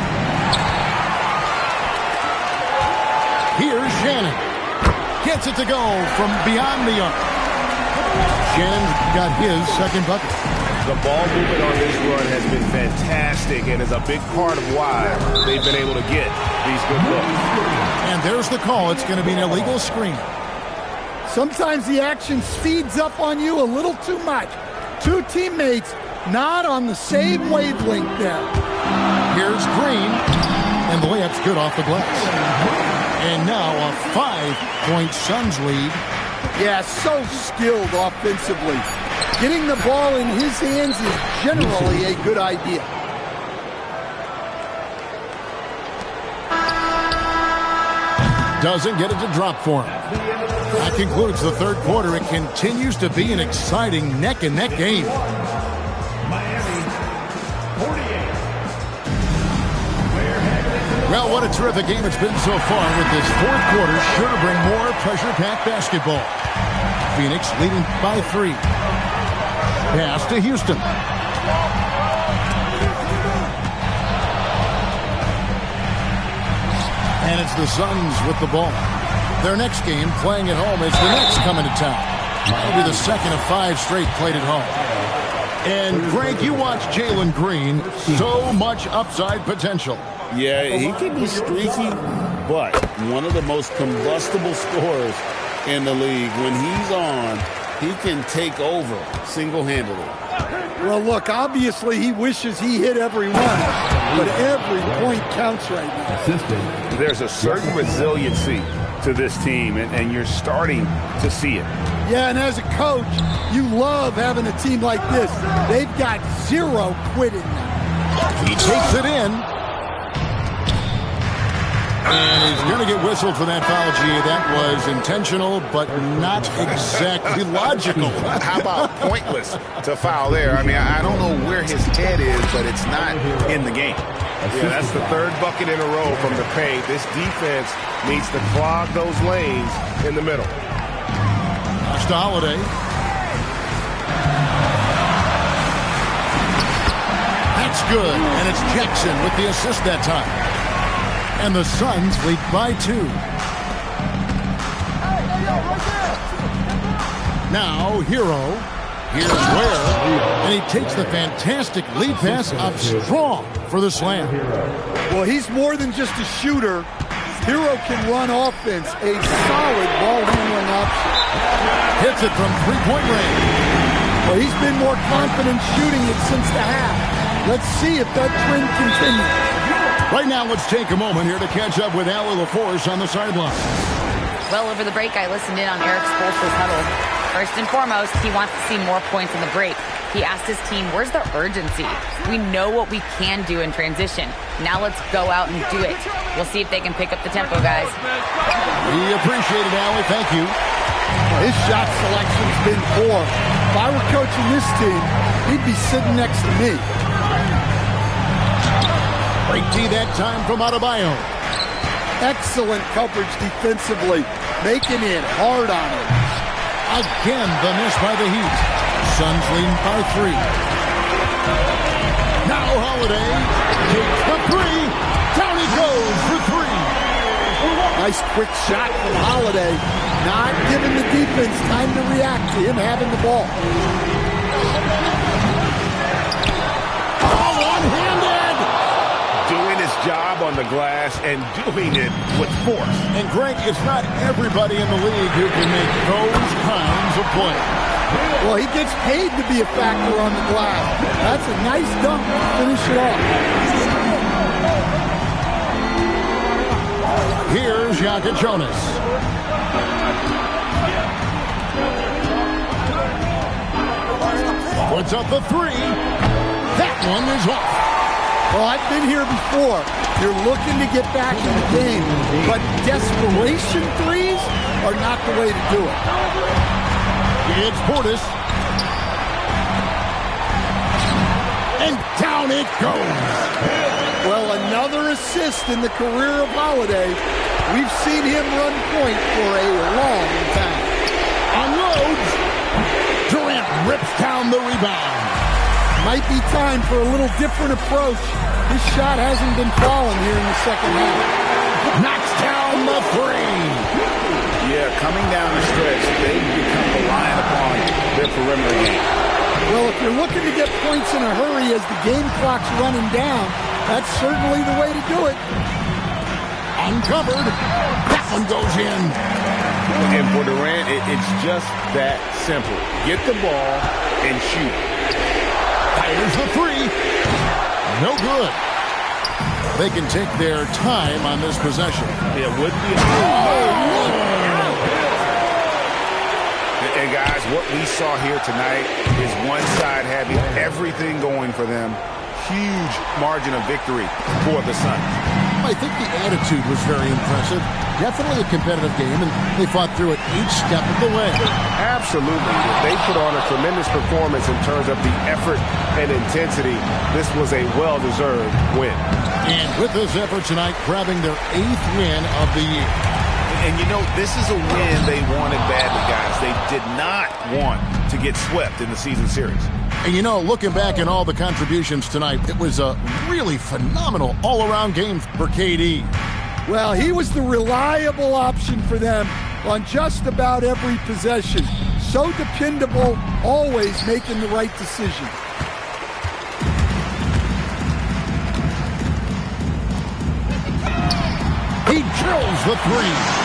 Here's Shannon. Gets it to go from beyond the arc. Shannon's got his second bucket. The ball movement on this run has been fantastic and is a big part of why they've been able to get these good looks. And there's the call. It's going to be an illegal screen. Sometimes the action speeds up on you a little too much. 2 teammates not on the same wavelength there. Here's Green. And the layup's good off the glass. And now a 5-point Suns lead. Yeah, so skilled offensively. Getting the ball in his hands is generally a good idea. Doesn't get it to drop for him. That concludes the third quarter. It continues to be an exciting neck-and-neck game. Well, what a terrific game it's been so far with this fourth quarter. Sure to bring more pressure-packed basketball. Phoenix leading by 3. Pass to Houston. And it's the Suns with the ball. Their next game playing at home as the Knicks coming to town. It'll be the second of 5 straight played at home. And Greg, you watch Jalen Green, so much upside potential. Yeah, he can be streaky, but one of the most combustible scorers in the league. When he's on, he can take over single-handedly. Well, look, obviously he wishes he hit every one, but every point counts right now. There's a certain resiliency to this team, and you're starting to see it. Yeah, and as a coach, you love having a team like this. They've got 0 quitting now. He takes it in. And he's going to get whistled for that foul, G. That was intentional, but not exactly logical. How about pointless to foul there? I mean, I don't know where his head is, but it's not in the game. Yeah, that's the 3rd bucket in a row from the paint. This defense needs to clog those lanes in the middle. Pass to Holiday. That's good, and it's Jackson with the assist that time. And the Suns lead by 2. Now, Hero. Here's Ware. And he takes the fantastic lead pass up strong for the slam. Well, he's more than just a shooter. Hero can run offense, a solid ball handling option. Hits it from 3-point range. Well, he's been more confident shooting it since the half. Let's see if that trend continues. Right now, let's take a moment here to catch up with Allie LaForce on the sideline. Well, over the break, I listened in on Eric Spoelstra's huddle. First and foremost, he wants to see more points in the break. He asked his team, where's the urgency? We know what we can do in transition. Now let's go out and do it. We'll see if they can pick up the tempo, guys. We appreciate it, Allie. Thank you. His shot selection's been poor. If I were coaching this team, he'd be sitting next to me. Great D that time from Adebayo. Excellent coverage defensively, making it hard on him. Again, the miss by the Heat. Suns leading by 3. Now Holiday takes the 3. Down he goes for 3. Nice quick shot from Holiday. Not giving the defense time to react to him having the ball. Oh, one-handed! Doing his job on the glass and doing it with force. And Greg, it's not everybody in the league who can make those kinds of plays. Well, he gets paid to be a factor on the glass. That's a nice dunk to finish it off. Here's Jokic Jonas. Puts up the 3. That one is off. Well, I've been here before. You're looking to get back in the game, but desperation threes are not the way to do it. It's Portis. And down it goes. Well, another assist in the career of Holiday. We've seen him run point for a long time. Unloads. Durant rips down the rebound. Might be time for a little different approach. His shot hasn't been falling here in the second half. Knocks down the 3. Yeah, coming down the stretch, they've become reliant upon their perimeter game. Well, if you're looking to get points in a hurry as the game clock's running down, that's certainly the way to do it. Uncovered. That one goes in. And for Durant, it's just that simple. Get the ball and shoot. Fires the 3. No good. They can take their time on this possession. It would be And guys, what we saw here tonight is one side having everything going for them. Huge margin of victory for the Suns. I think the attitude was very impressive. Definitely a competitive game, and they fought through it each step of the way. Absolutely. They put on a tremendous performance in terms of the effort and intensity. This was a well-deserved win. And with this effort tonight, grabbing their 8th win of the year. And you know, this is a win they wanted badly, guys. They did not want to get swept in the season series. And you know, looking back at all the contributions tonight, it was a really phenomenal all-around game for KD. Well, he was the reliable option for them on just about every possession. So dependable, always making the right decision. He drills the three.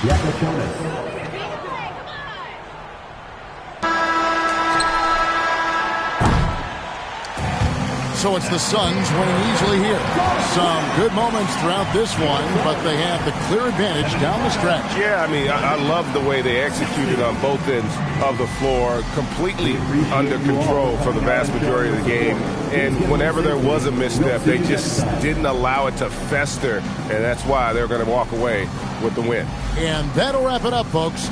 Yakatonis. So it's the Suns winning easily here. Some good moments throughout this one, but they have the clear advantage down the stretch. Yeah, I mean, I love the way they executed on both ends of the floor, completely under control for the vast majority of the game. And whenever there was a misstep, they just didn't allow it to fester, and that's why they're going to walk away with the win. And that'll wrap it up, folks.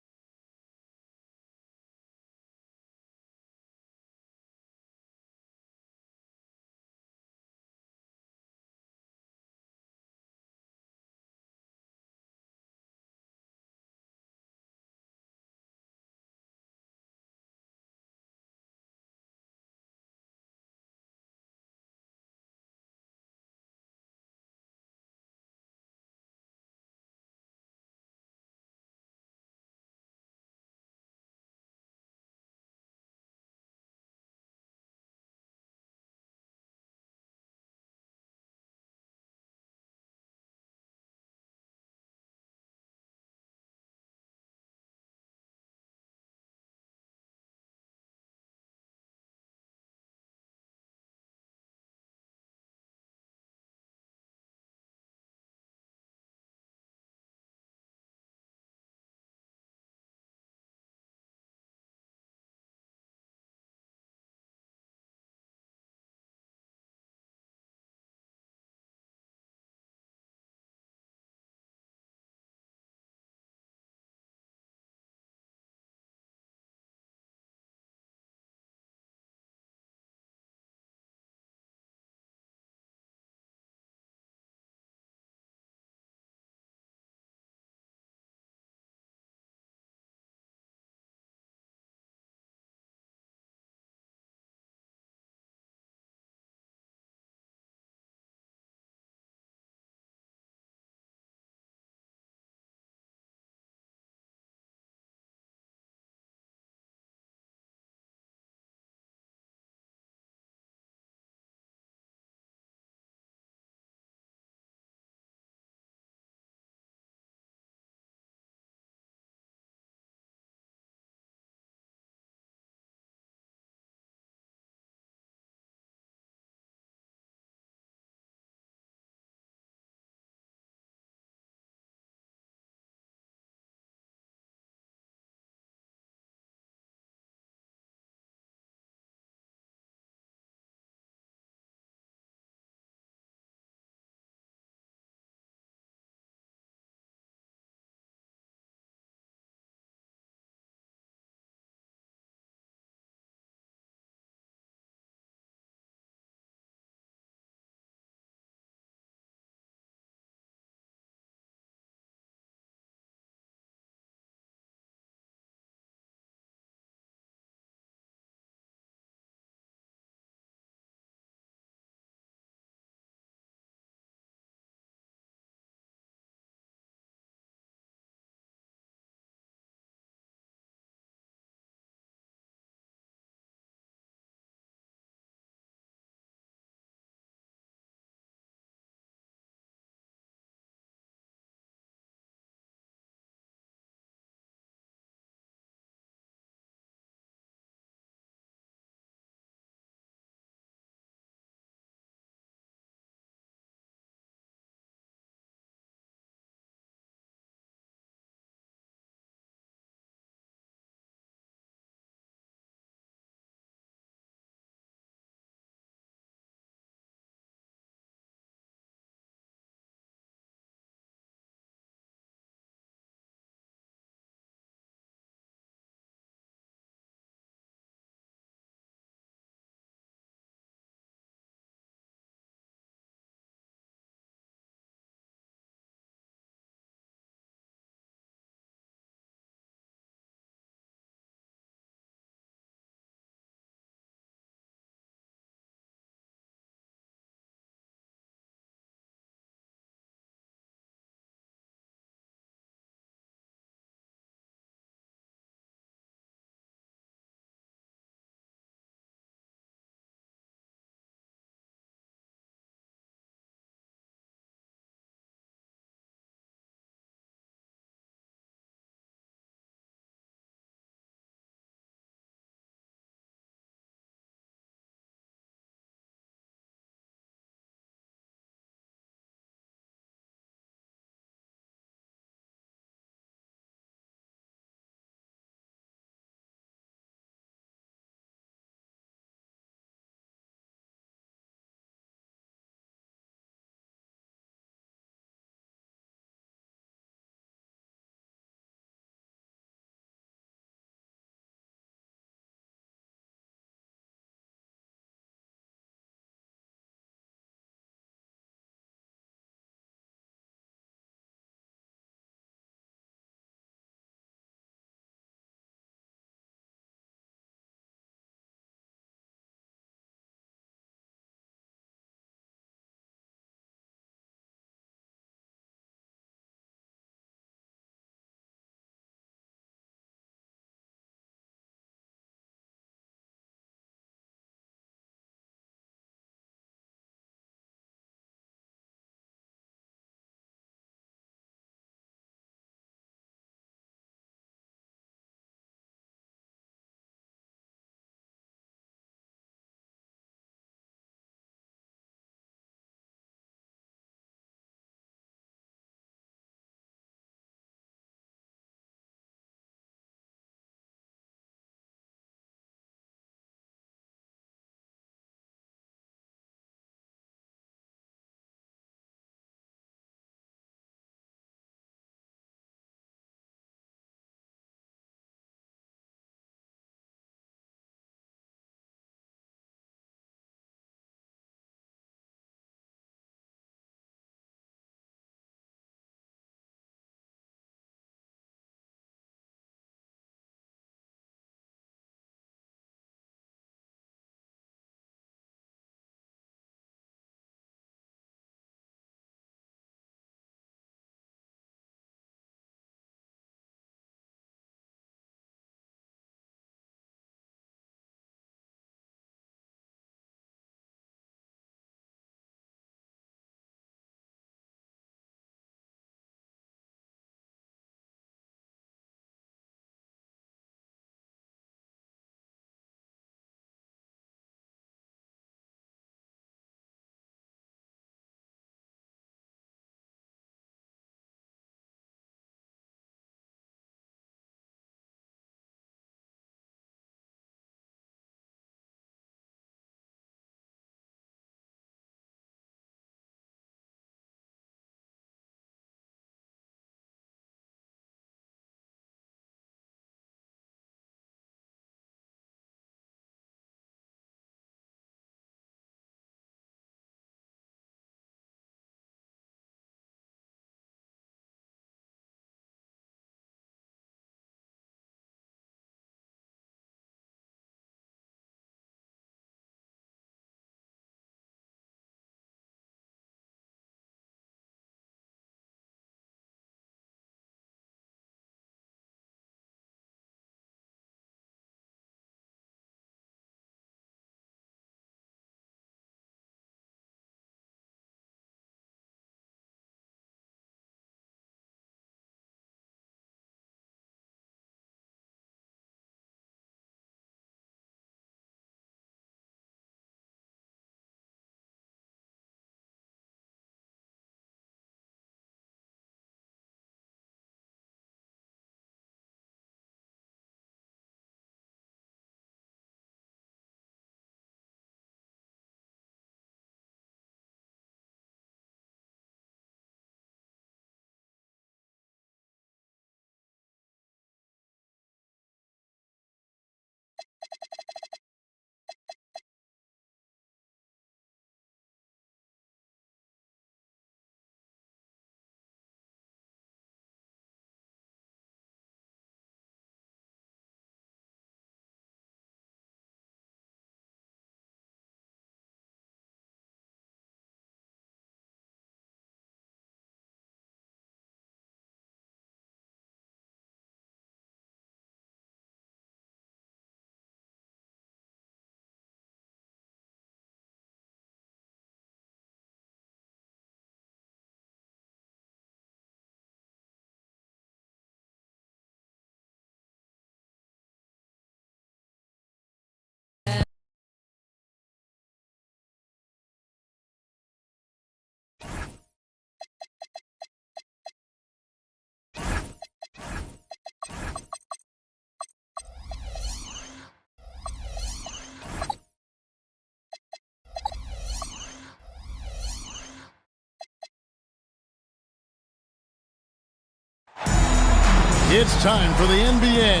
It's time for the NBA,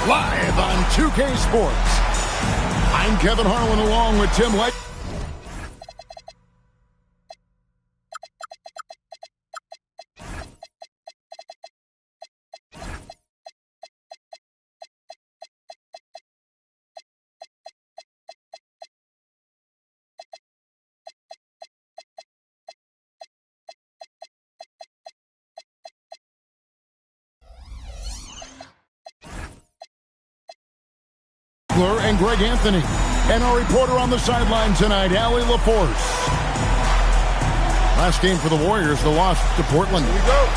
live on 2K Sports. I'm Kevin Harlan along with Tim White. And Greg Anthony. And our reporter on the sideline tonight, Allie LaForce. Last game for the Warriors, the loss to Portland. Here we go.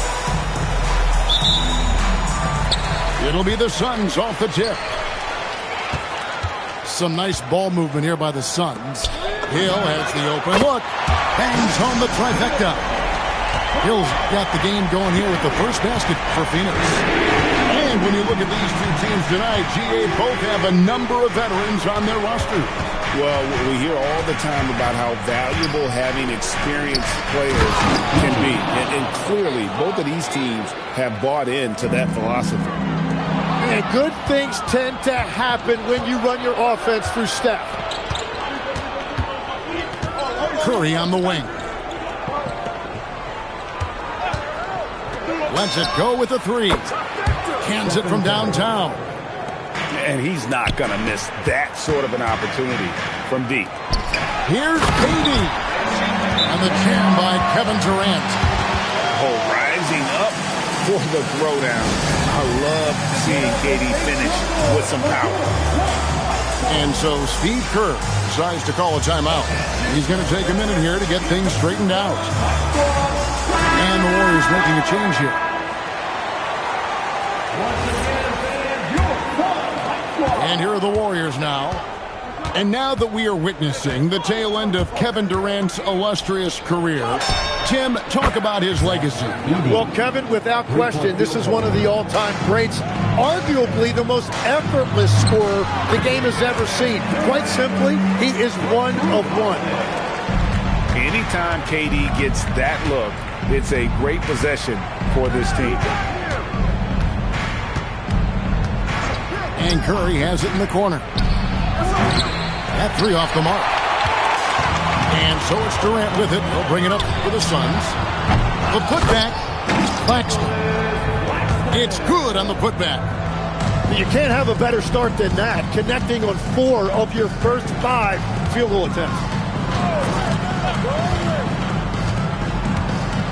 It'll be the Suns off the tip. Some nice ball movement here by the Suns. Hill has the open look. Bangs home the trifecta. Hill's got the game going here with the first basket for Phoenix. And when you look at these two teams tonight, GA both have a number of veterans on their roster. Well, we hear all the time about how valuable having experienced players can be. And clearly, both of these teams have bought into that philosophy. And good things tend to happen when you run your offense through Steph. Curry on the wing. Lets it go with the three. Cans it from downtown. And he's not going to miss that sort of an opportunity from deep. Here's KD. And the jam by Kevin Durant. Oh, rising up for the throwdown. I love seeing KD finish with some power. And so Steve Kerr decides to call a timeout. He's going to take a minute here to get things straightened out. And the Warriors making a change here. And here are the Warriors now. And now that we are witnessing the tail end of Kevin Durant's illustrious career, Tim, talk about his legacy. Well, Kevin, without question, this is one of the all-time greats. Arguably the most effortless scorer the game has ever seen. Quite simply, he is one of one. Anytime KD gets that look, it's a great possession for this team. And Curry has it in the corner. That three off the mark. And so it's Durant with it. They'll bring it up for the Suns. The putback. Claxton. It's good on the putback. You can't have a better start than that. Connecting on 4 of your first 5 field goal attempts.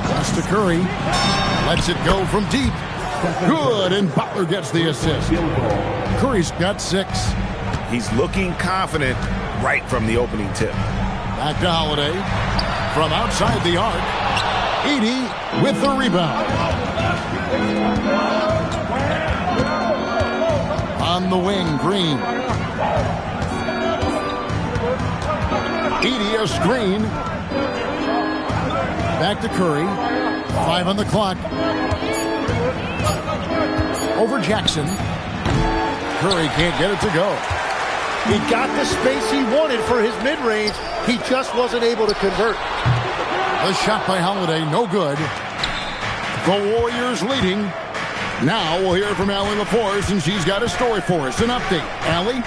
Pass to Curry. Lets it go from deep. Good, and Butler gets the assist. Curry's got 6. He's looking confident right from the opening tip. Back to Holiday. From outside the arc. Edey with the rebound. On the wing, Green. Edey a screen. Back to Curry. 5 on the clock. Over Jackson. Curry can't get it to go. He got the space he wanted for his mid-range. He just wasn't able to convert. The shot by Holiday, no good. The Warriors leading. Now we'll hear from Allie LaForce, and she's got a story for us. An update. Allie?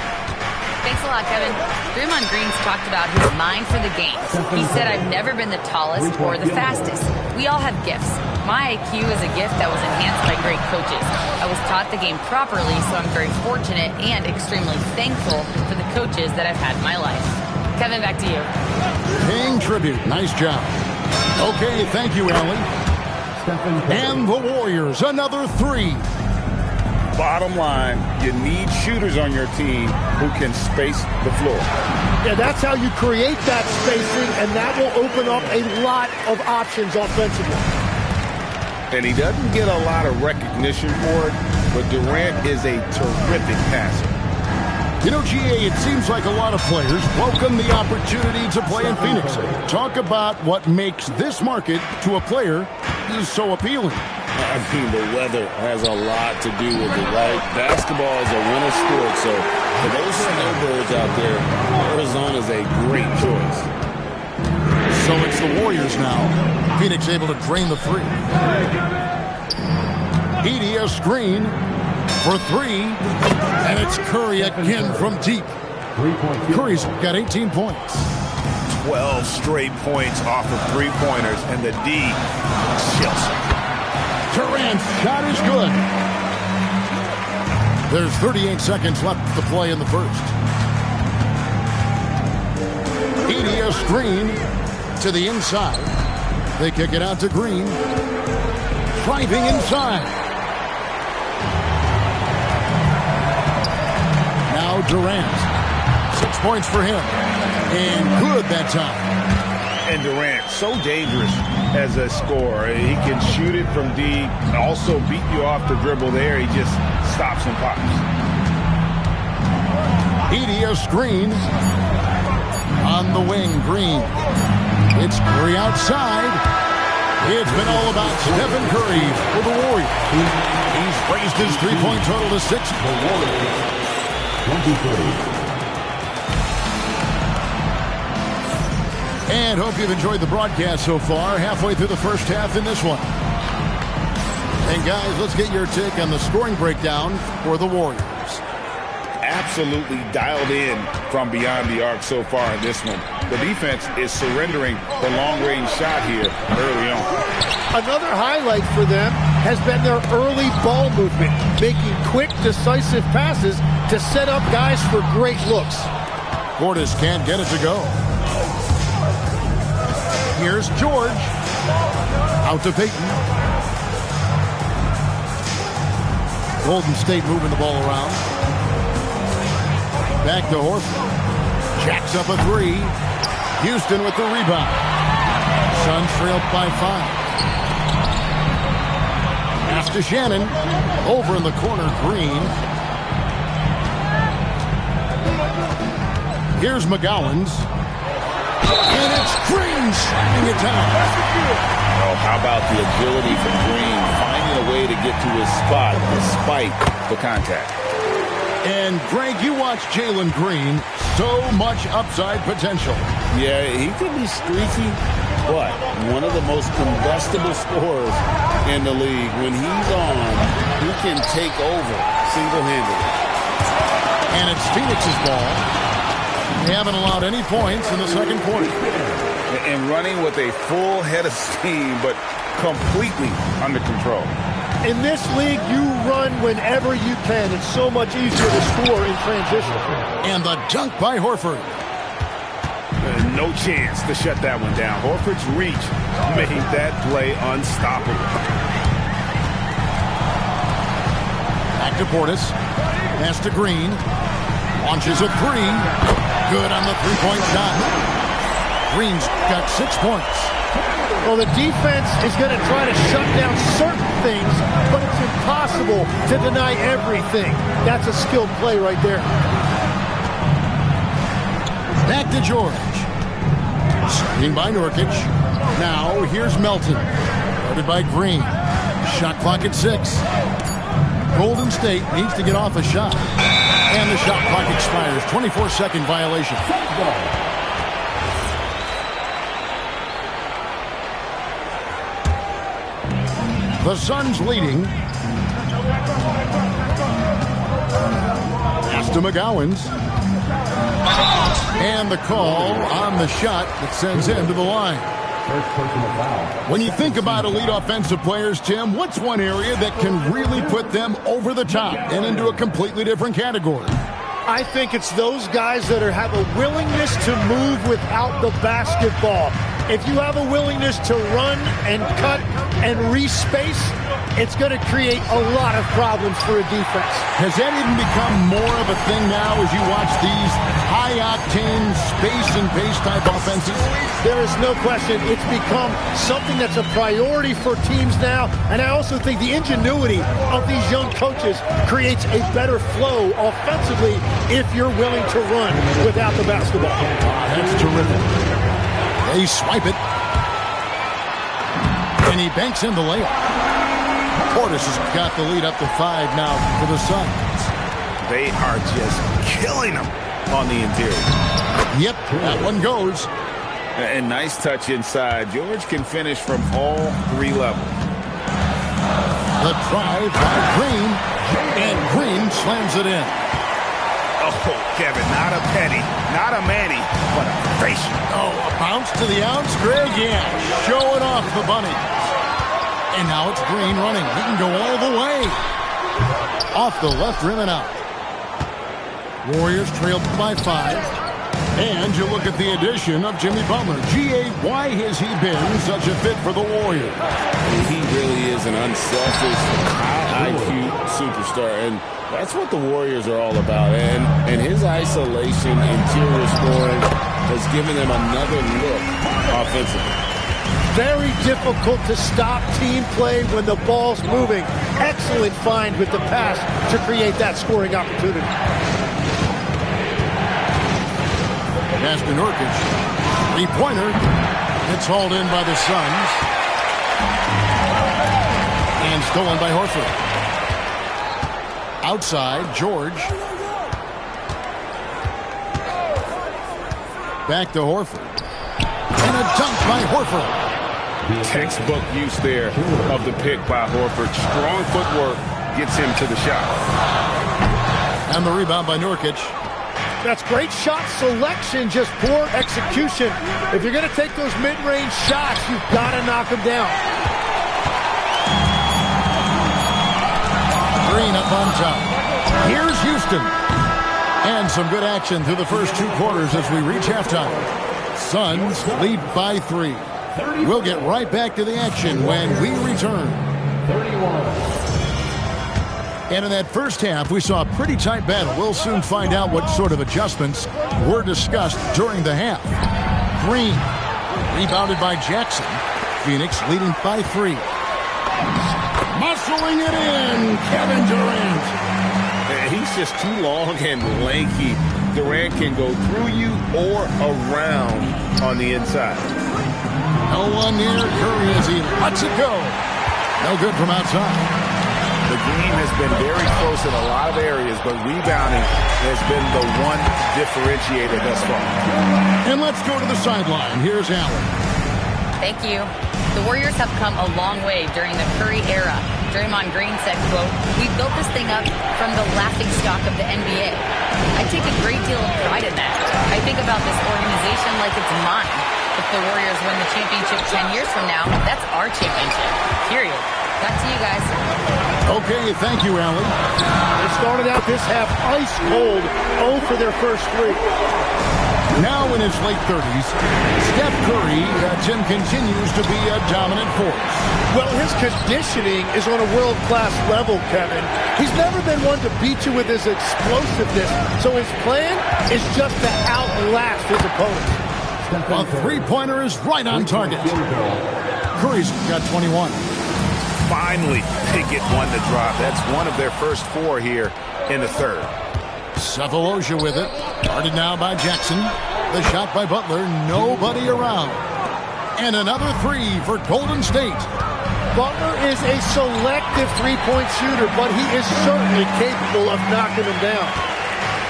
Thanks a lot, Kevin. Draymond Green's talked about his mind for the game. He said, I've never been the tallest or the fastest. We all have gifts. My IQ is a gift that was enhanced by great coaches. I was taught the game properly, so I'm very fortunate and extremely thankful for the coaches that I've had in my life. Kevin, back to you. Paying tribute. Nice job. Okay, thank you, Allie. And the Warriors, another 3. Bottom line, you need shooters on your team who can space the floor. Yeah, that's how you create that spacing, and that will open up a lot of options offensively. And he doesn't get a lot of recognition for it, but Durant is a terrific passer. You know, GA, it seems like a lot of players welcome the opportunity to play in Phoenix. Talk about what makes this market to a player is so appealing. I mean, the weather has a lot to do with it, right? Basketball is a winter sport, so for those snowbirds out there, Arizona is a great choice. So it's the Warriors now. Phoenix able to drain the 3. Edey a screen for 3. And it's Curry again from deep. Curry's got 18 points. 12 straight points off of three-pointers, and the D chills. Durant's shot is good. There's 38 seconds left to play in the first. Edey a screen to the inside. They kick it out to Green. Driving inside. Now Durant. 6 points for him. And good that time. And Durant, so dangerous as a scorer. He can shoot it from deep, also beat you off the dribble there. He just stops and pops. Edey a screen. On the wing, Green. It's Curry outside. It's been all about Stephen Curry for the Warriors. He's raised his three-point total to 6. The Warriors, 23. And hope you've enjoyed the broadcast so far. Halfway through the first half in this one. And guys, let's get your take on the scoring breakdown for the Warriors. Absolutely dialed in from beyond the arc so far in this one. The defense is surrendering the long-range shot here early on. Another highlight for them has been their early ball movement, making quick, decisive passes to set up guys for great looks. Portis can't get it to go. Here's George. Out to Payton. Golden State moving the ball around. Back to Horford. Jacks up a 3. Houston with the rebound. Suns trailed by 5. Pass to Shannon. Over in the corner, Green. Here's McGowan's. And it's Green slapping it down. Oh, how about the agility from Green finding a way to get to his spot despite the contact. And, Greg, you watch Jalen Green. So much upside potential. Yeah, he could be streaky, but one of the most combustible scorers in the league. When he's on, he can take over single-handedly. And it's Phoenix's ball. They haven't allowed any points in the second quarter. And running with a full head of steam, but completely under control. In this league, you run whenever you can. It's so much easier to score in transition. And the dunk by Horford. No chance to shut that one down. Horford's reach made that play unstoppable. Back to Portis. Pass to Green. Launches a 3. Good on the three-point shot. Green's got 6 points. Well, the defense is going to try to shut down certain things, but it's impossible to deny everything. That's a skilled play right there. Back to George. Screen by Nurkic. Now, here's Melton. Guarded by Green. Shot clock at 6. Golden State needs to get off a shot. And the shot clock expires. 24-second violation. The Suns leading. Pass to McGowan's. And the call on the shot that sends him to the line. When you think about elite offensive players, Tim, what's one area that can really put them over the top and into a completely different category? I think it's those guys that have a willingness to move without the basketball. If you have a willingness to run and cut and respace, it's going to create a lot of problems for a defense. Has that even become more of a thing now as you watch these high-octane space and pace type offenses? There is no question. It's become something that's a priority for teams now. And I also think the ingenuity of these young coaches creates a better flow offensively if you're willing to run without the basketball. That's terrific. They swipe it. And he banks in the layup. Portis has got the lead up to 5 now for the Suns. They are just killing them on the interior. Yep, that one goes. And nice touch inside. George can finish from all 3 levels. The drive by Green, and Green slams it in. Oh, Kevin, not a penny, not a Manny, but a facial. Oh, a bounce to the ounce, Greg, yeah, showing off the bunny. And now it's Green running. He can go all the way. Off the left rim and out. Warriors trailed by 5. And you look at the addition of Jimmy Butler. G.A., why has he been such a fit for the Warriors? He really is an unselfish, high IQ superstar, and that's what the Warriors are all about. And his isolation, interior scoring has given them another look offensively. Very difficult to stop team play when the ball's moving. Excellent find with the pass to create that scoring opportunity. Pass to Nurkic. Three-pointer. It's hauled in by the Suns. And stolen by Horford. Outside, George. Back to Horford. And a dunk by Horford. Textbook use there of the pick by Horford. Strong footwork gets him to the shot. And the rebound by Nurkic. That's great shot selection, just poor execution. If you're going to take those mid-range shots, you've got to knock them down. Green up on top. Here's Houston. And some good action through the first 2 quarters as we reach halftime. Suns lead by 3. We'll get right back to the action when we return. 31. And in that first half, we saw a pretty tight battle. We'll soon find out what sort of adjustments were discussed during the half. Green, rebounded by Jackson. Phoenix leading by 3. Muscling it in, Kevin Durant. He's just too long and lanky. Durant can go through you or around on the inside. No one near Curry as he lets it go. No good from outside. The game has been very close in a lot of areas, but rebounding has been the one differentiator thus far. And let's go to the sideline. Here's Allen. Thank you. The Warriors have come a long way during the Curry era. Draymond Green said, quote, "We built this thing up from the laughingstock of the NBA. I take a great deal of pride in that. I think about this organization like it's mine. If the Warriors win the championship 10 years from now, that's our championship. Period." Back to you guys. Okay, thank you, Allen. They started out this half ice cold, 0 for their first 3. Now in his late 30s, Steph Curry, Tim, continues to be a dominant force. Well, his conditioning is on a world-class level, Kevin. He's never been one to beat you with his explosiveness, so his plan is just to outlast his opponent. A three-pointer is right on target. Curry's got 21. Finally, they get one to drop. That's one of their first 4 here in the third. Sefolosha with it. Guarded now by Jackson. The shot by Butler. Nobody around. And another 3 for Golden State. Butler is a selective three-point shooter, but he is certainly capable of knocking them down.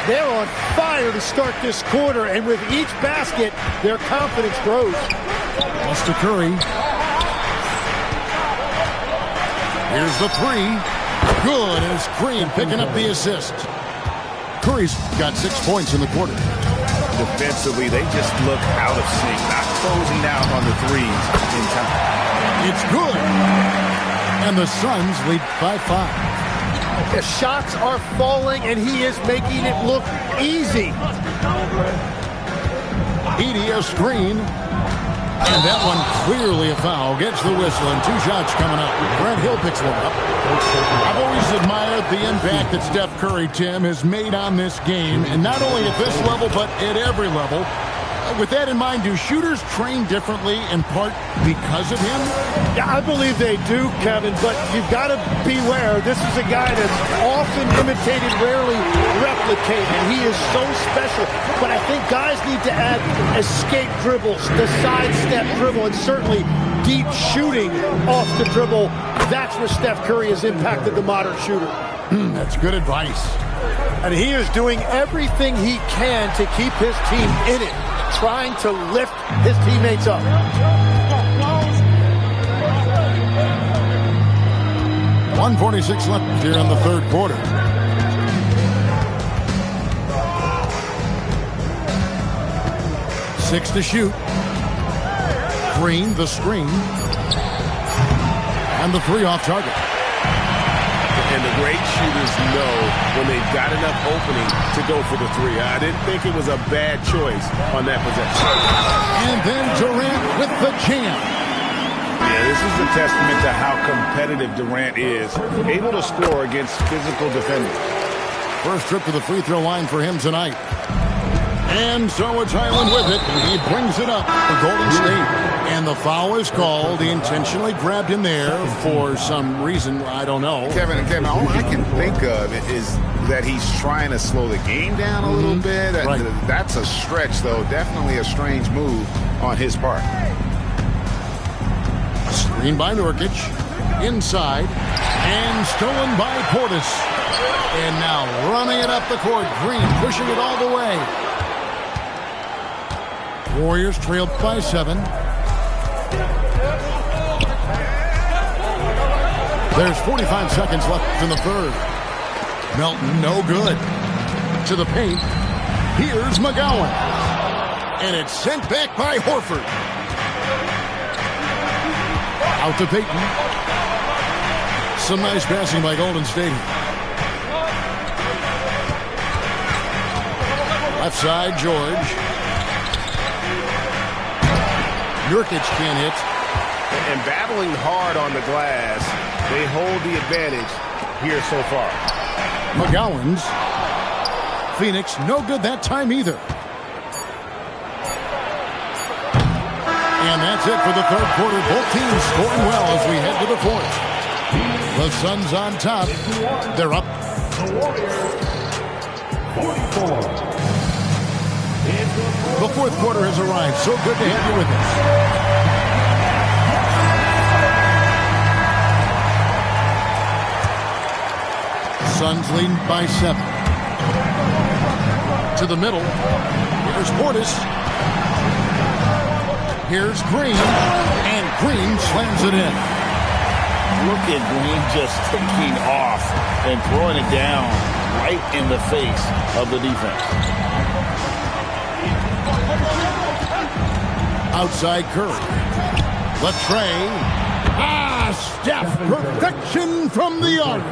They're on fire to start this quarter, and with each basket, their confidence grows. Pass to Curry. Here's the 3. Good as Green picking up the assist. Curry's got 6 points in the quarter. Defensively, they just look out of sync, not closing out on the threes in time. It's good. And the Suns lead by 5. The shots are falling, and he is making it look easy. Edey a screen. And that one clearly a foul. Gets the whistle, and 2 shots coming up. Grant Hill picks one up. I've always admired the impact that Steph Curry, Tim, has made on this game. And not only at this level, but at every level. With that in mind, do shooters train differently in part because of him? Yeah, I believe they do, Kevin, but you've got to beware. This is a guy that's often imitated, rarely replicated. He is so special, but I think guys need to add escape dribbles, the sidestep dribble, and certainly deep shooting off the dribble. That's where Steph Curry has impacted the modern shooter. That's good advice. And he is doing everything he can to keep his team in it, trying to lift his teammates up. 1:46 left here in the third quarter. Six to shoot. Green, the screen. And the three off target. And the great shooters know when they've got enough opening to go for the three. I didn't think it was a bad choice on that possession. And then Durant with the jam. Yeah, this is a testament to how competitive Durant is, able to score against physical defenders. First trip to the free throw line for him tonight. And so it's Highland with it. He brings it up for Golden State. And the foul is called. He intentionally grabbed him there for some reason. I don't know. Kevin, all I can think of is that he's trying to slow the game down a little bit. Right. That's a stretch, though. Definitely a strange move on his part. Screen by Nurkic. Inside. And stolen by Portis. And now running it up the court. Green pushing it all the way. Warriors trailed by 7. There's 45 seconds left in the third. Melton, no good. To the paint. Here's McGowan. And it's sent back by Horford. Out to Payton. Some nice passing by Golden State. Left side, George. Nurkic can't hit. And battling hard on the glass, they hold the advantage here so far. McGowan's. Phoenix, no good that time either. And that's it for the third quarter. Both teams scoring well as we head to the fourth. The Suns on top. They're up. The fourth quarter has arrived. So good to have you with us. Suns leading by 7. To the middle. Here's Portis. Here's Green. And Green slams it in. Look at Green just taking off and throwing it down right in the face of the defense. Outside Curry. Latrey. Steph, perfection from the arc.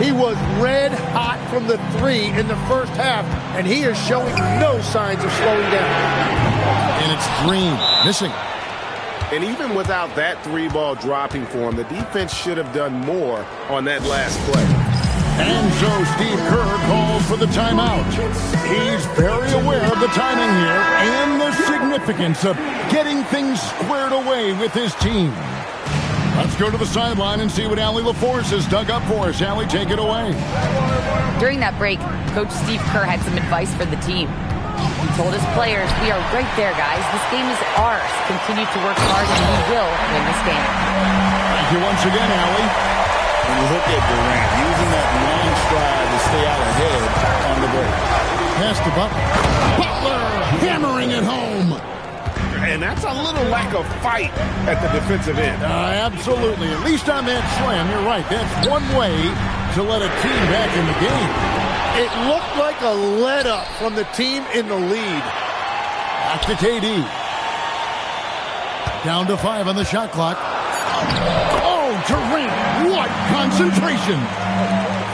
He was red hot from the three in the first half, and he is showing no signs of slowing down. And it's Green missing. And even without that three ball dropping for him, the defense should have done more on that last play. And so Steve Kerr calls for the timeout. He's very aware of the timing here and the significance of getting things squared away with his team. Let's go to the sideline and see what Allie LaForce has dug up for us. Allie, take it away. During that break, Coach Steve Kerr had some advice for the team. He told his players, "We are right there, guys. This game is ours. Continue to work hard and we will win this game." Thank you once again, Allie. And you look at Durant using that long stride to stay out ahead on the break. Pass to Butler. Butler hammering it home. And that's a little lack of fight at the defensive end. Absolutely. At least on that slam, you're right. That's one way to let a team back in the game. It looked like a let-up from the team in the lead. Back to KD. Down to 5 on the shot clock. Oh, Durant, what concentration.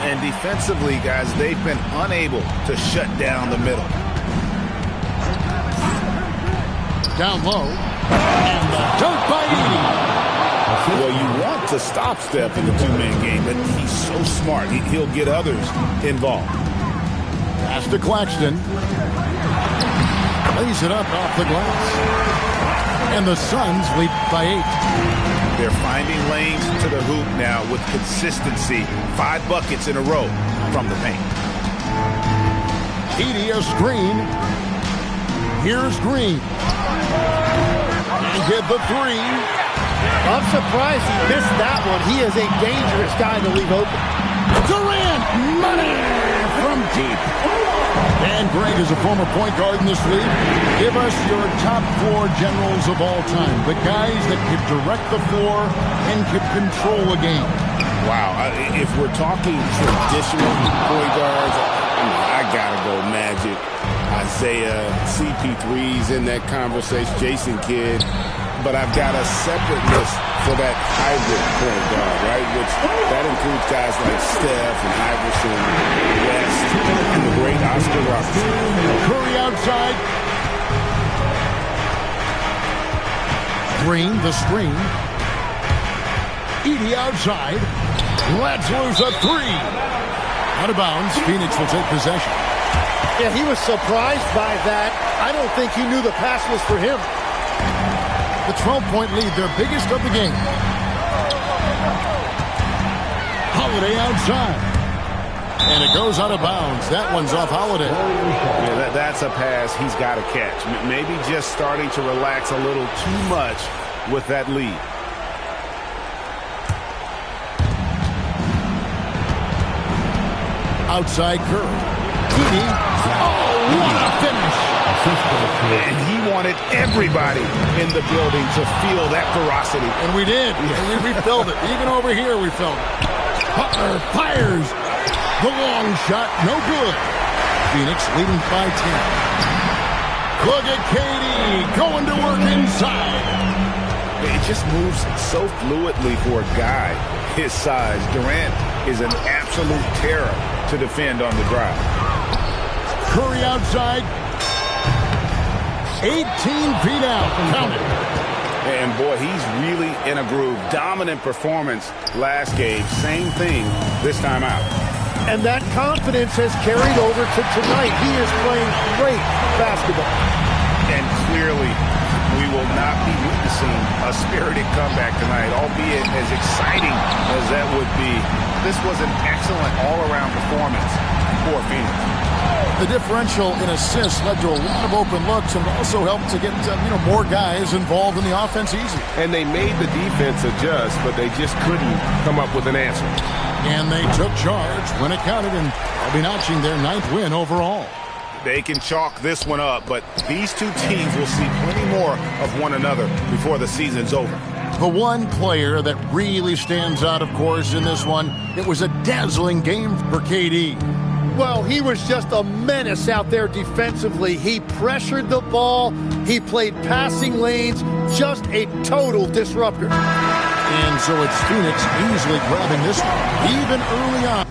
And defensively, guys, they've been unable to shut down the middle. Down low. And the dunk by Edey. Well, you want to stop Steph in the two-man game, but he's so smart. He'll get others involved. Pass to Claxton. Lays it up off the glass. And the Suns lead by 8. They're finding lanes to the hoop now with consistency. 5 buckets in a row from the paint. Edey a screen. Here's Green. And hit the 3. I'm surprised he missed that one. He is a dangerous guy to leave open. Durant, money from deep. Dan Gregg is a former point guard in this league. Give us your top 4 generals of all time. The guys that could direct the floor and could control a game. Wow. If we're talking traditional point guards, I got to go Magic, Isaiah, CP3's in that conversation, Jason Kidd. But I've got a separate list for that hybrid point guard, right? Which that includes guys like Steph and Iverson, West, and the great Oscar Robertson. Curry outside. Green, the screen. Edey outside. Lets loose a three. Out of bounds. Phoenix will take possession. Yeah, he was surprised by that. I don't think he knew the pass was for him. The 12-point lead, their biggest of the game. Holiday outside. And it goes out of bounds. That one's off Holiday. Yeah, that's a pass he's got to catch. Maybe just starting to relax a little too much with that lead. Outside Curry. Edey. Oh, what a finish. And he wanted everybody in the building to feel that ferocity. And we did. We felt it. Even over here we felt it. Butler fires. The long shot. No good. Phoenix leading by 10. Look at KD going to work inside. It just moves so fluidly for a guy his size. Durant is an absolute terror to defend on the drive. Curry outside. 18 feet out. Count it. And boy, he's really in a groove. Dominant performance last game. Same thing this time out. And that confidence has carried over to tonight. He is playing great basketball. And clearly, we will not be witnessing a spirited comeback tonight, albeit as exciting as that would be. This was an excellent all-around performance for Phoenix. The differential in assists led to a lot of open looks and also helped to get more guys involved in the offense easy. And they made the defense adjust, but they just couldn't come up with an answer. And they took charge when it counted, and they'll be notching their 9th win overall. They can chalk this one up, but these two teams will see plenty more of one another before the season's over. The one player that really stands out, of course, in this one, it was a dazzling game for KD. Well, he was just a menace out there defensively. He pressured the ball. He played passing lanes. Just a total disruptor. And so it's Phoenix easily grabbing this one. Even early on.